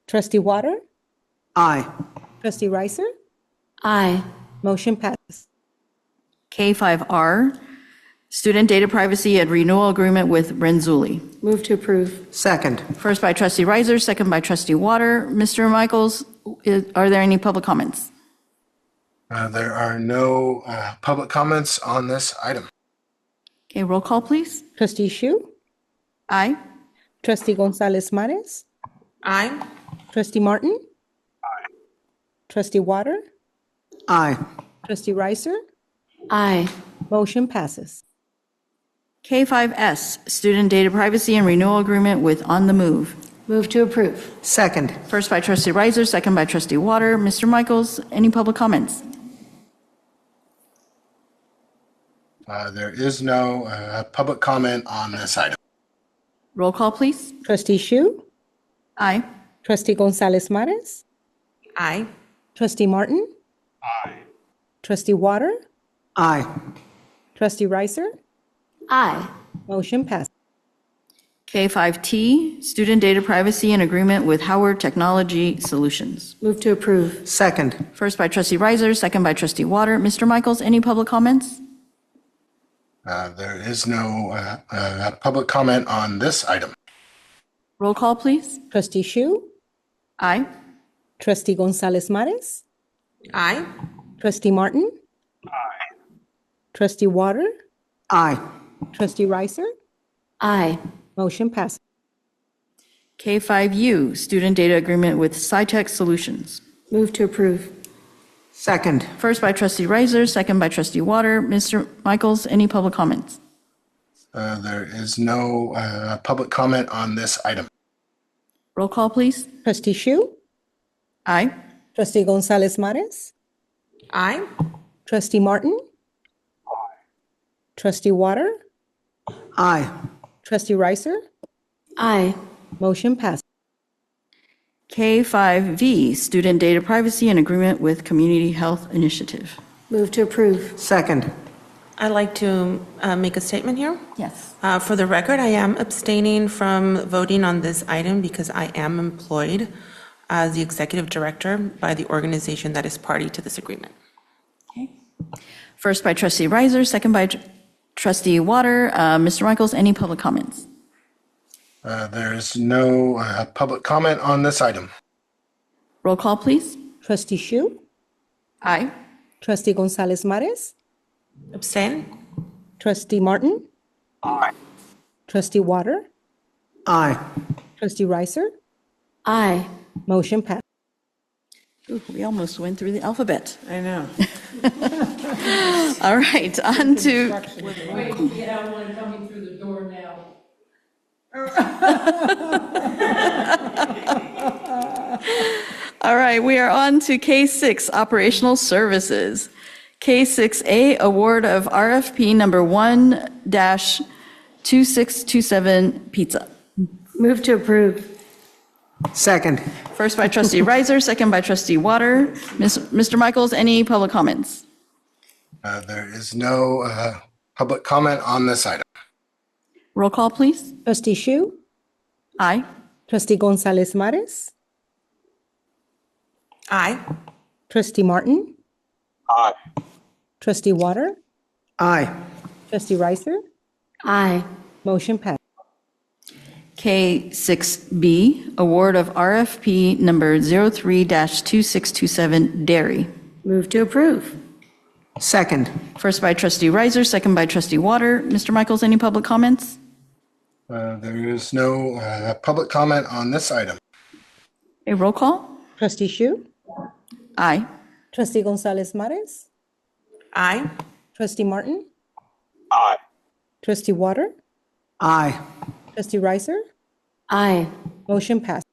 [SPEAKER 5] Trustee Water?
[SPEAKER 7] Aye.
[SPEAKER 5] Trustee Reiser?
[SPEAKER 10] Aye.
[SPEAKER 5] Motion passes.
[SPEAKER 1] K5R, Student Data Privacy and Renewal Agreement with Renzulli.
[SPEAKER 10] Move to approve.
[SPEAKER 7] Second.
[SPEAKER 1] First by Trustee Reiser, second by Trustee Water. Mr. Michaels, are there any public comments?
[SPEAKER 3] There are no public comments on this item.
[SPEAKER 1] Okay, roll call, please.
[SPEAKER 5] Trustee Shu?
[SPEAKER 1] Aye.
[SPEAKER 5] Trustee Gonzalez Mares?
[SPEAKER 6] Aye.
[SPEAKER 5] Trustee Martin?
[SPEAKER 17] Aye.
[SPEAKER 5] Trustee Water?
[SPEAKER 7] Aye.
[SPEAKER 5] Trustee Reiser?
[SPEAKER 10] Aye.
[SPEAKER 5] Motion passes.
[SPEAKER 1] K5S, Student Data Privacy and Renewal Agreement with On the Move.
[SPEAKER 10] Move to approve.
[SPEAKER 7] Second.
[SPEAKER 1] First by Trustee Reiser, second by Trustee Water. Mr. Michaels, any public comments?
[SPEAKER 3] There is no public comment on this item.
[SPEAKER 1] Roll call, please.
[SPEAKER 5] Trustee Shu?
[SPEAKER 1] Aye.
[SPEAKER 5] Trustee Gonzalez Mares?
[SPEAKER 6] Aye.
[SPEAKER 5] Trustee Martin?
[SPEAKER 17] Aye.
[SPEAKER 5] Trustee Water?
[SPEAKER 7] Aye.
[SPEAKER 5] Trustee Reiser?
[SPEAKER 10] Aye.
[SPEAKER 5] Motion passes.
[SPEAKER 1] K5T, Student Data Privacy and Agreement with Howard Technology Solutions.
[SPEAKER 10] Move to approve.
[SPEAKER 7] Second.
[SPEAKER 1] First by Trustee Reiser, second by Trustee Water. Mr. Michaels, any public comments?
[SPEAKER 3] There is no public comment on this item.
[SPEAKER 1] Roll call, please.
[SPEAKER 5] Trustee Shu?
[SPEAKER 1] Aye.
[SPEAKER 5] Trustee Gonzalez Mares?
[SPEAKER 6] Aye.
[SPEAKER 5] Trustee Martin?
[SPEAKER 17] Aye.
[SPEAKER 5] Trustee Water?
[SPEAKER 7] Aye.
[SPEAKER 5] Trustee Reiser?
[SPEAKER 10] Aye.
[SPEAKER 5] Motion passes.
[SPEAKER 1] K5U, Student Data Agreement with SciTech Solutions.
[SPEAKER 10] Move to approve.
[SPEAKER 7] Second.
[SPEAKER 1] First by Trustee Reiser, second by Trustee Water. Mr. Michaels, any public comments?
[SPEAKER 3] There is no public comment on this item.
[SPEAKER 1] Roll call, please.
[SPEAKER 5] Trustee Shu?
[SPEAKER 1] Aye.
[SPEAKER 5] Trustee Gonzalez Mares?
[SPEAKER 6] Aye.
[SPEAKER 5] Trustee Martin? Trustee Water?
[SPEAKER 7] Aye.
[SPEAKER 5] Trustee Reiser?
[SPEAKER 10] Aye.
[SPEAKER 5] Motion passes.
[SPEAKER 1] K5V, Student Data Privacy and Agreement with Community Health Initiative.
[SPEAKER 10] Move to approve.
[SPEAKER 7] Second.
[SPEAKER 6] I'd like to make a statement here.
[SPEAKER 1] Yes.
[SPEAKER 6] For the record, I am abstaining from voting on this item because I am employed as the executive director by the organization that is party to this agreement.
[SPEAKER 1] Okay. First by Trustee Reiser, second by Trustee Water. Mr. Michaels, any public comments?
[SPEAKER 3] There is no public comment on this item.
[SPEAKER 1] Roll call, please.
[SPEAKER 5] Trustee Shu?
[SPEAKER 1] Aye.
[SPEAKER 5] Trustee Gonzalez Mares?
[SPEAKER 6] Abstain?
[SPEAKER 5] Trustee Martin?
[SPEAKER 17] Aye.
[SPEAKER 5] Trustee Water?
[SPEAKER 7] Aye.
[SPEAKER 5] Trustee Reiser?
[SPEAKER 10] Aye.
[SPEAKER 5] Motion passes.
[SPEAKER 1] Ooh, we almost went through the alphabet.
[SPEAKER 8] I know.
[SPEAKER 1] All right, on to.
[SPEAKER 18] Yeah, one coming through the door now.
[SPEAKER 1] All right, we are on to K6, Operational Services. K6A, Award of RFP number 1-2627 Pizza.
[SPEAKER 10] Move to approve.
[SPEAKER 7] Second.
[SPEAKER 1] First by Trustee Reiser, second by Trustee Water. Mr. Michaels, any public comments?
[SPEAKER 3] There is no public comment on this item.
[SPEAKER 1] Roll call, please.
[SPEAKER 5] Trustee Shu?
[SPEAKER 1] Aye.
[SPEAKER 5] Trustee Gonzalez Mares?
[SPEAKER 6] Aye.
[SPEAKER 5] Trustee Martin?
[SPEAKER 17] Aye.
[SPEAKER 5] Trustee Water?
[SPEAKER 7] Aye.
[SPEAKER 5] Trustee Reiser?
[SPEAKER 10] Aye.
[SPEAKER 5] Motion passes.
[SPEAKER 1] K6B, Award of RFP number 03-2627 Dairy.
[SPEAKER 10] Move to approve.
[SPEAKER 7] Second.
[SPEAKER 1] First by Trustee Reiser, second by Trustee Water. Mr. Michaels, any public comments?
[SPEAKER 3] There is no public comment on this item.
[SPEAKER 1] A roll call?
[SPEAKER 5] Trustee Shu?
[SPEAKER 1] Aye.
[SPEAKER 5] Trustee Gonzalez Mares?
[SPEAKER 6] Aye.
[SPEAKER 5] Trustee Martin?
[SPEAKER 17] Aye.
[SPEAKER 5] Trustee Water?
[SPEAKER 7] Aye.
[SPEAKER 5] Trustee Reiser?
[SPEAKER 10] Aye.
[SPEAKER 5] Motion passes.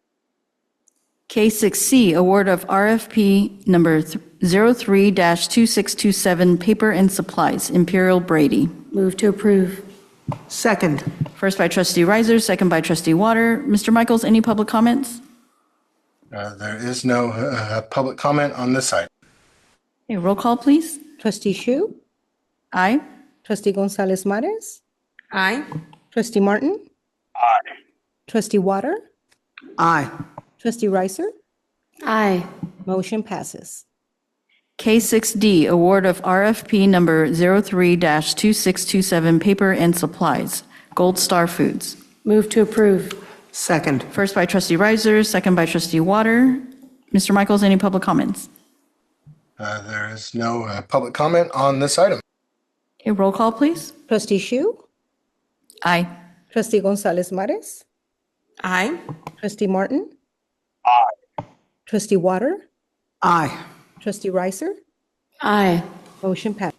[SPEAKER 1] K6C, award of RFP number 03-2627, paper and supplies, Imperial Brady.
[SPEAKER 10] Move to approve.
[SPEAKER 7] Second.
[SPEAKER 1] First by trustee Riser, second by trustee Water. Mr. Michaels, any public comments?
[SPEAKER 3] There is no public comment on this item.
[SPEAKER 1] Okay, roll call, please.
[SPEAKER 5] Trustee Shu?
[SPEAKER 1] Aye.
[SPEAKER 5] Trustee Gonzalez Mares?
[SPEAKER 6] Aye.
[SPEAKER 5] Trustee Martin?
[SPEAKER 17] Aye.
[SPEAKER 5] Trustee Water?
[SPEAKER 7] Aye.
[SPEAKER 5] Trustee Ricer?
[SPEAKER 10] Aye.
[SPEAKER 5] Motion passes.
[SPEAKER 1] K6D, award of RFP number 03-2627, paper and supplies, Gold Star Foods.
[SPEAKER 10] Move to approve.
[SPEAKER 7] Second.
[SPEAKER 1] First by trustee Riser, second by trustee Water. Mr. Michaels, any public comments?
[SPEAKER 3] There is no public comment on this item.
[SPEAKER 1] Okay, roll call, please.
[SPEAKER 5] Trustee Shu?
[SPEAKER 1] Aye.
[SPEAKER 5] Trustee Gonzalez Mares?
[SPEAKER 6] Aye.
[SPEAKER 5] Trustee Martin?
[SPEAKER 17] Aye.
[SPEAKER 5] Trustee Water?
[SPEAKER 7] Aye.
[SPEAKER 5] Trustee Ricer?
[SPEAKER 10] Aye.
[SPEAKER 5] Motion passes.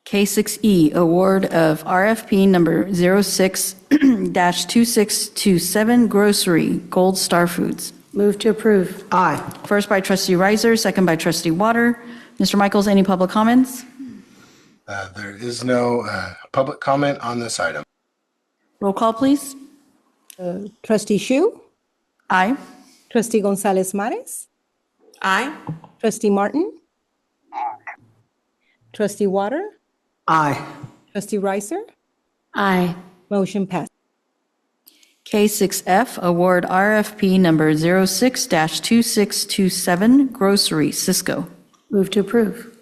[SPEAKER 1] K6E, award of RFP number 06-2627, grocery, Gold Star Foods.
[SPEAKER 10] Move to approve.
[SPEAKER 7] Aye.
[SPEAKER 1] First by trustee Riser, second by trustee Water. Mr. Michaels, any public comments?
[SPEAKER 3] There is no public comment on this item.
[SPEAKER 1] Roll call, please.
[SPEAKER 5] Trustee Shu?
[SPEAKER 1] Aye.
[SPEAKER 5] Trustee Gonzalez Mares?
[SPEAKER 6] Aye.
[SPEAKER 5] Trustee Martin? Trustee Water?
[SPEAKER 7] Aye.
[SPEAKER 5] Trustee Ricer?
[SPEAKER 10] Aye.
[SPEAKER 5] Motion passes.
[SPEAKER 1] K6F, award RFP number 06-2627, grocery, Cisco.
[SPEAKER 10] Move to approve.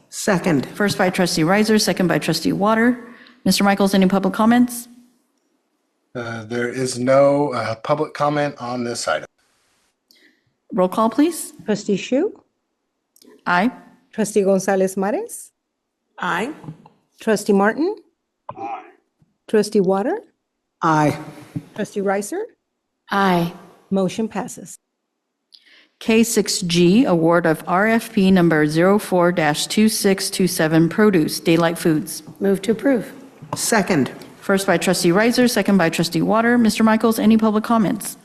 [SPEAKER 7] Second.
[SPEAKER 1] First by trustee Riser, second by trustee Water. Mr. Michaels, any public comments?
[SPEAKER 3] There is no public comment on this item.
[SPEAKER 1] Roll call, please.
[SPEAKER 5] Trustee Shu?
[SPEAKER 1] Aye.
[SPEAKER 5] Trustee Gonzalez Mares?
[SPEAKER 6] Aye.
[SPEAKER 5] Trustee Martin? Trustee Water?
[SPEAKER 7] Aye.
[SPEAKER 5] Trustee Ricer?
[SPEAKER 10] Aye.
[SPEAKER 5] Motion passes.
[SPEAKER 1] K6G, award of RFP number 04-2627, produce, Daylight Foods.
[SPEAKER 10] Move to approve.
[SPEAKER 7] Second.
[SPEAKER 1] First by trustee Riser, second by trustee Water. Mr. Michaels, any public comments?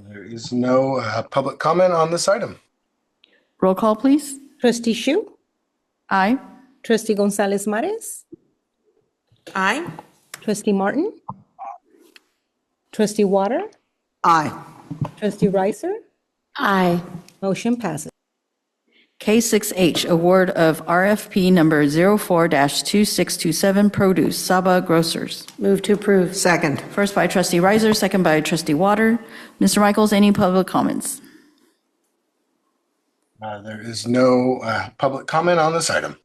[SPEAKER 3] There is no public comment on this item.
[SPEAKER 1] Roll call, please.
[SPEAKER 5] Trustee Shu?
[SPEAKER 1] Aye.
[SPEAKER 5] Trustee Gonzalez Mares?
[SPEAKER 6] Aye.
[SPEAKER 5] Trustee Martin? Trustee Water?
[SPEAKER 7] Aye.
[SPEAKER 5] Trustee Ricer?
[SPEAKER 10] Aye.
[SPEAKER 5] Motion passes.
[SPEAKER 1] K6H, award of RFP number 04-2627, produce, Saba Grocers.
[SPEAKER 10] Move to approve.
[SPEAKER 7] Second.
[SPEAKER 1] First by trustee Riser, second by trustee Water. Mr. Michaels, any public comments?
[SPEAKER 3] There is no public comment on this item.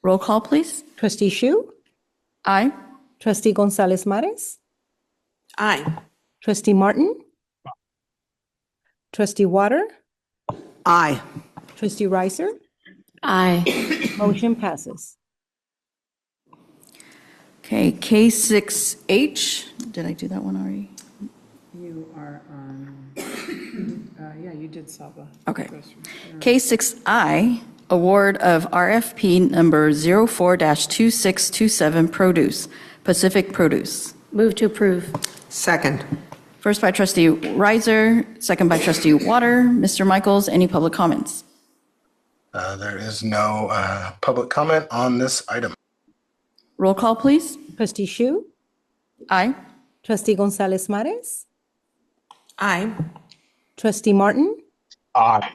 [SPEAKER 1] Roll call, please.
[SPEAKER 5] Trustee Shu?
[SPEAKER 1] Aye.
[SPEAKER 5] Trustee Gonzalez Mares?
[SPEAKER 6] Aye.
[SPEAKER 5] Trustee Martin? Trustee Water?
[SPEAKER 7] Aye.
[SPEAKER 5] Trustee Ricer?
[SPEAKER 10] Aye.
[SPEAKER 5] Motion passes.
[SPEAKER 1] Okay, K6H, did I do that one already?
[SPEAKER 8] You are on, yeah, you did Saba.
[SPEAKER 1] Okay. K6I, award of RFP number 04-2627, produce, Pacific Produce.
[SPEAKER 10] Move to approve.
[SPEAKER 7] Second.
[SPEAKER 1] First by trustee Riser, second by trustee Water. Mr. Michaels, any public comments?
[SPEAKER 3] There is no public comment on this item.
[SPEAKER 1] Roll call, please.
[SPEAKER 5] Trustee Shu?
[SPEAKER 1] Aye.
[SPEAKER 5] Trustee Gonzalez Mares?
[SPEAKER 6] Aye.
[SPEAKER 5] Trustee Martin?
[SPEAKER 17] Aye.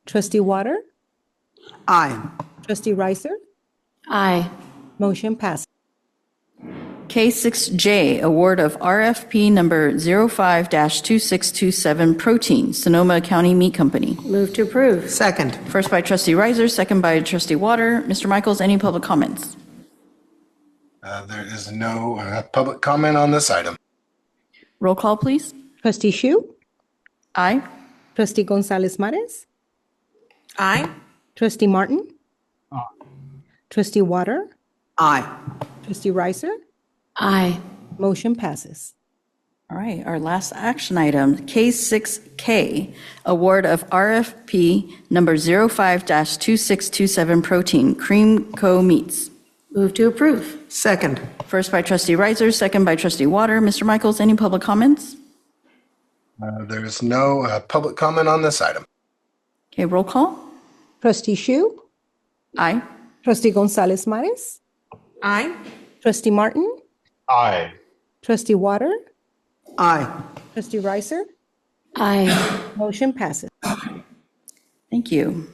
[SPEAKER 5] Trustee Water?
[SPEAKER 7] Aye.
[SPEAKER 5] Trustee Ricer?
[SPEAKER 10] Aye.
[SPEAKER 5] Motion passes.
[SPEAKER 1] K6J, award of RFP number 05-2627, protein, Sonoma County Meat Company.
[SPEAKER 10] Move to approve.
[SPEAKER 7] Second.
[SPEAKER 1] First by trustee Riser, second by trustee Water. Mr. Michaels, any public comments?
[SPEAKER 3] There is no public comment on this item.
[SPEAKER 1] Roll call, please.
[SPEAKER 5] Trustee Shu?
[SPEAKER 1] Aye.
[SPEAKER 5] Trustee Gonzalez Mares?
[SPEAKER 6] Aye.
[SPEAKER 5] Trustee Martin? Trustee Water?
[SPEAKER 7] Aye.
[SPEAKER 5] Trustee Ricer?
[SPEAKER 10] Aye.
[SPEAKER 5] Motion passes.
[SPEAKER 1] All right, our last action item, K6K, award of RFP number 05-2627, protein, Cream Co. Meats.
[SPEAKER 10] Move to approve.
[SPEAKER 7] Second.
[SPEAKER 1] First by trustee Riser, second by trustee Water. Mr. Michaels, any public comments?
[SPEAKER 3] There is no public comment on this item.
[SPEAKER 1] Okay, roll call.
[SPEAKER 5] Trustee Shu?
[SPEAKER 1] Aye.
[SPEAKER 5] Trustee Gonzalez Mares?
[SPEAKER 6] Aye.
[SPEAKER 5] Trustee Martin?
[SPEAKER 2] Aye.
[SPEAKER 5] Trustee Water?
[SPEAKER 7] Aye.
[SPEAKER 5] Trustee Reiser?
[SPEAKER 10] Aye.
[SPEAKER 5] Motion passes.
[SPEAKER 1] Thank you.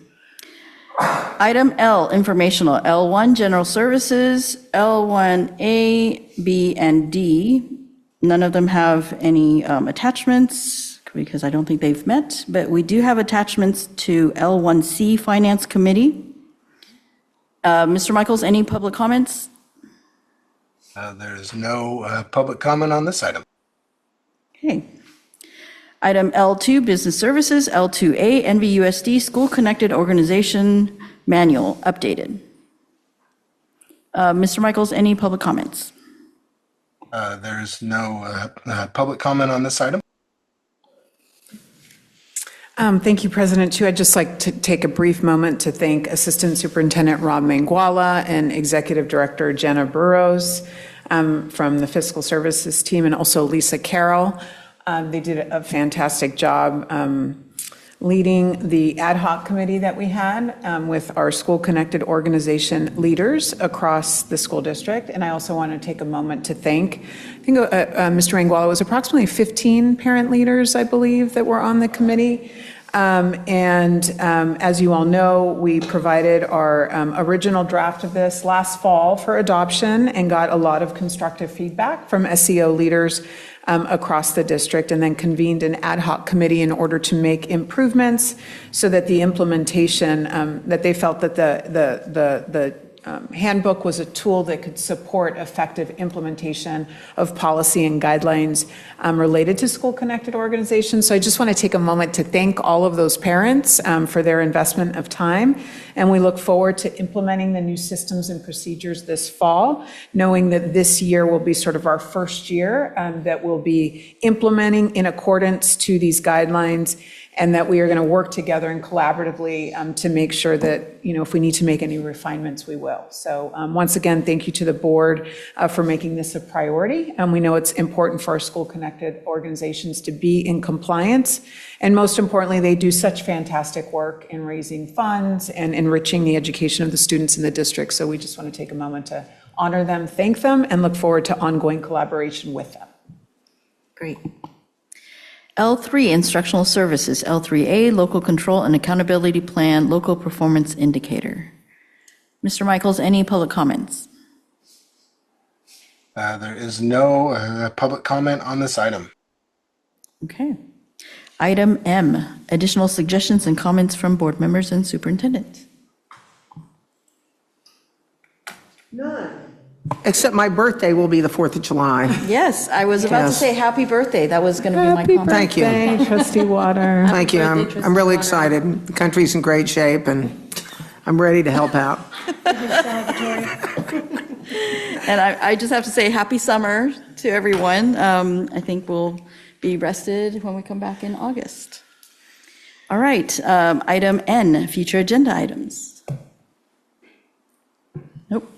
[SPEAKER 1] Item L, informational. L1, general services. L1A, B, and D. None of them have any attachments because I don't think they've met, but we do have attachments to L1C, Finance Committee. Mr. Michaels, any public comments?
[SPEAKER 3] There is no public comment on this item.
[SPEAKER 1] Okay. Item L2, Business Services. L2A, NVUSD, School Connected Organization Manual, updated. Mr. Michaels, any public comments?
[SPEAKER 3] There is no public comment on this item.
[SPEAKER 8] Thank you, President Chu. I'd just like to take a brief moment to thank Assistant Superintendent Rob Manguala and Executive Director Jenna Burrows from the Fiscal Services team, and also Lisa Carroll. They did a fantastic job leading the ad hoc committee that we had with our school connected organization leaders across the school district. And I also want to take a moment to thank, I think Mr. Manguala, was approximately 15 parent leaders, I believe, that were on the committee. As you all know, we provided our original draft of this last fall for adoption and got a lot of constructive feedback from SEO leaders across the district, and then convened an ad hoc committee in order to make improvements so that the implementation, that they felt that the handbook was a tool that could support effective implementation of policy and guidelines related to school-connected organizations. So I just want to take a moment to thank all of those parents for their investment of time. And we look forward to implementing the new systems and procedures this fall, knowing that this year will be sort of our first year that we'll be implementing in accordance to these guidelines, and that we are going to work together and collaboratively to make sure that, if we need to make any refinements, we will. So once again, thank you to the board for making this a priority. And we know it's important for our school-connected organizations to be in compliance. And most importantly, they do such fantastic work in raising funds and enriching the education of the students in the district. So we just want to take a moment to honor them, thank them, and look forward to ongoing collaboration with them.
[SPEAKER 1] Great. L3, Instructional Services. L3A, Local Control and Accountability Plan, Local Performance Indicator. Mr. Michaels, any public comments?
[SPEAKER 3] There is no public comment on this item.
[SPEAKER 1] Okay. Item M, additional suggestions and comments from board members and superintendent.
[SPEAKER 7] None. Except my birthday will be the 4th of July.
[SPEAKER 1] Yes, I was about to say happy birthday. That was going to be my comment.
[SPEAKER 3] Thank you.
[SPEAKER 8] Thank Trustee Water.
[SPEAKER 7] Thank you. I'm really excited. The country's in great shape, and I'm ready to help out.
[SPEAKER 1] And I just have to say happy summer to everyone. I think we'll be rested when we come back in August. All right, item N, future agenda items. Nope.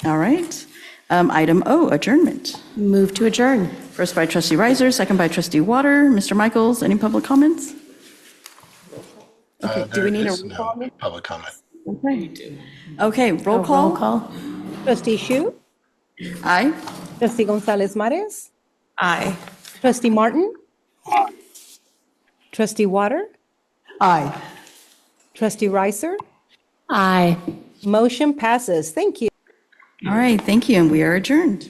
[SPEAKER 1] All right. Item O, adjournment.
[SPEAKER 10] Move to adjourn.
[SPEAKER 1] First by Trustee Reiser, second by Trustee Water. Mr. Michaels, any public comments? Okay, do we need a roll call?
[SPEAKER 3] No public comment.
[SPEAKER 1] Okay. Okay, roll call.
[SPEAKER 10] Roll call.
[SPEAKER 5] Trustee Shu?
[SPEAKER 1] Aye.
[SPEAKER 5] Trustee Gonzalez Mares?
[SPEAKER 6] Aye.
[SPEAKER 5] Trustee Martin?
[SPEAKER 17] Aye.
[SPEAKER 5] Trustee Water?
[SPEAKER 7] Aye.
[SPEAKER 5] Trustee Reiser?
[SPEAKER 10] Aye.
[SPEAKER 5] Motion passes. Thank you.
[SPEAKER 1] All right, thank you, and we are adjourned.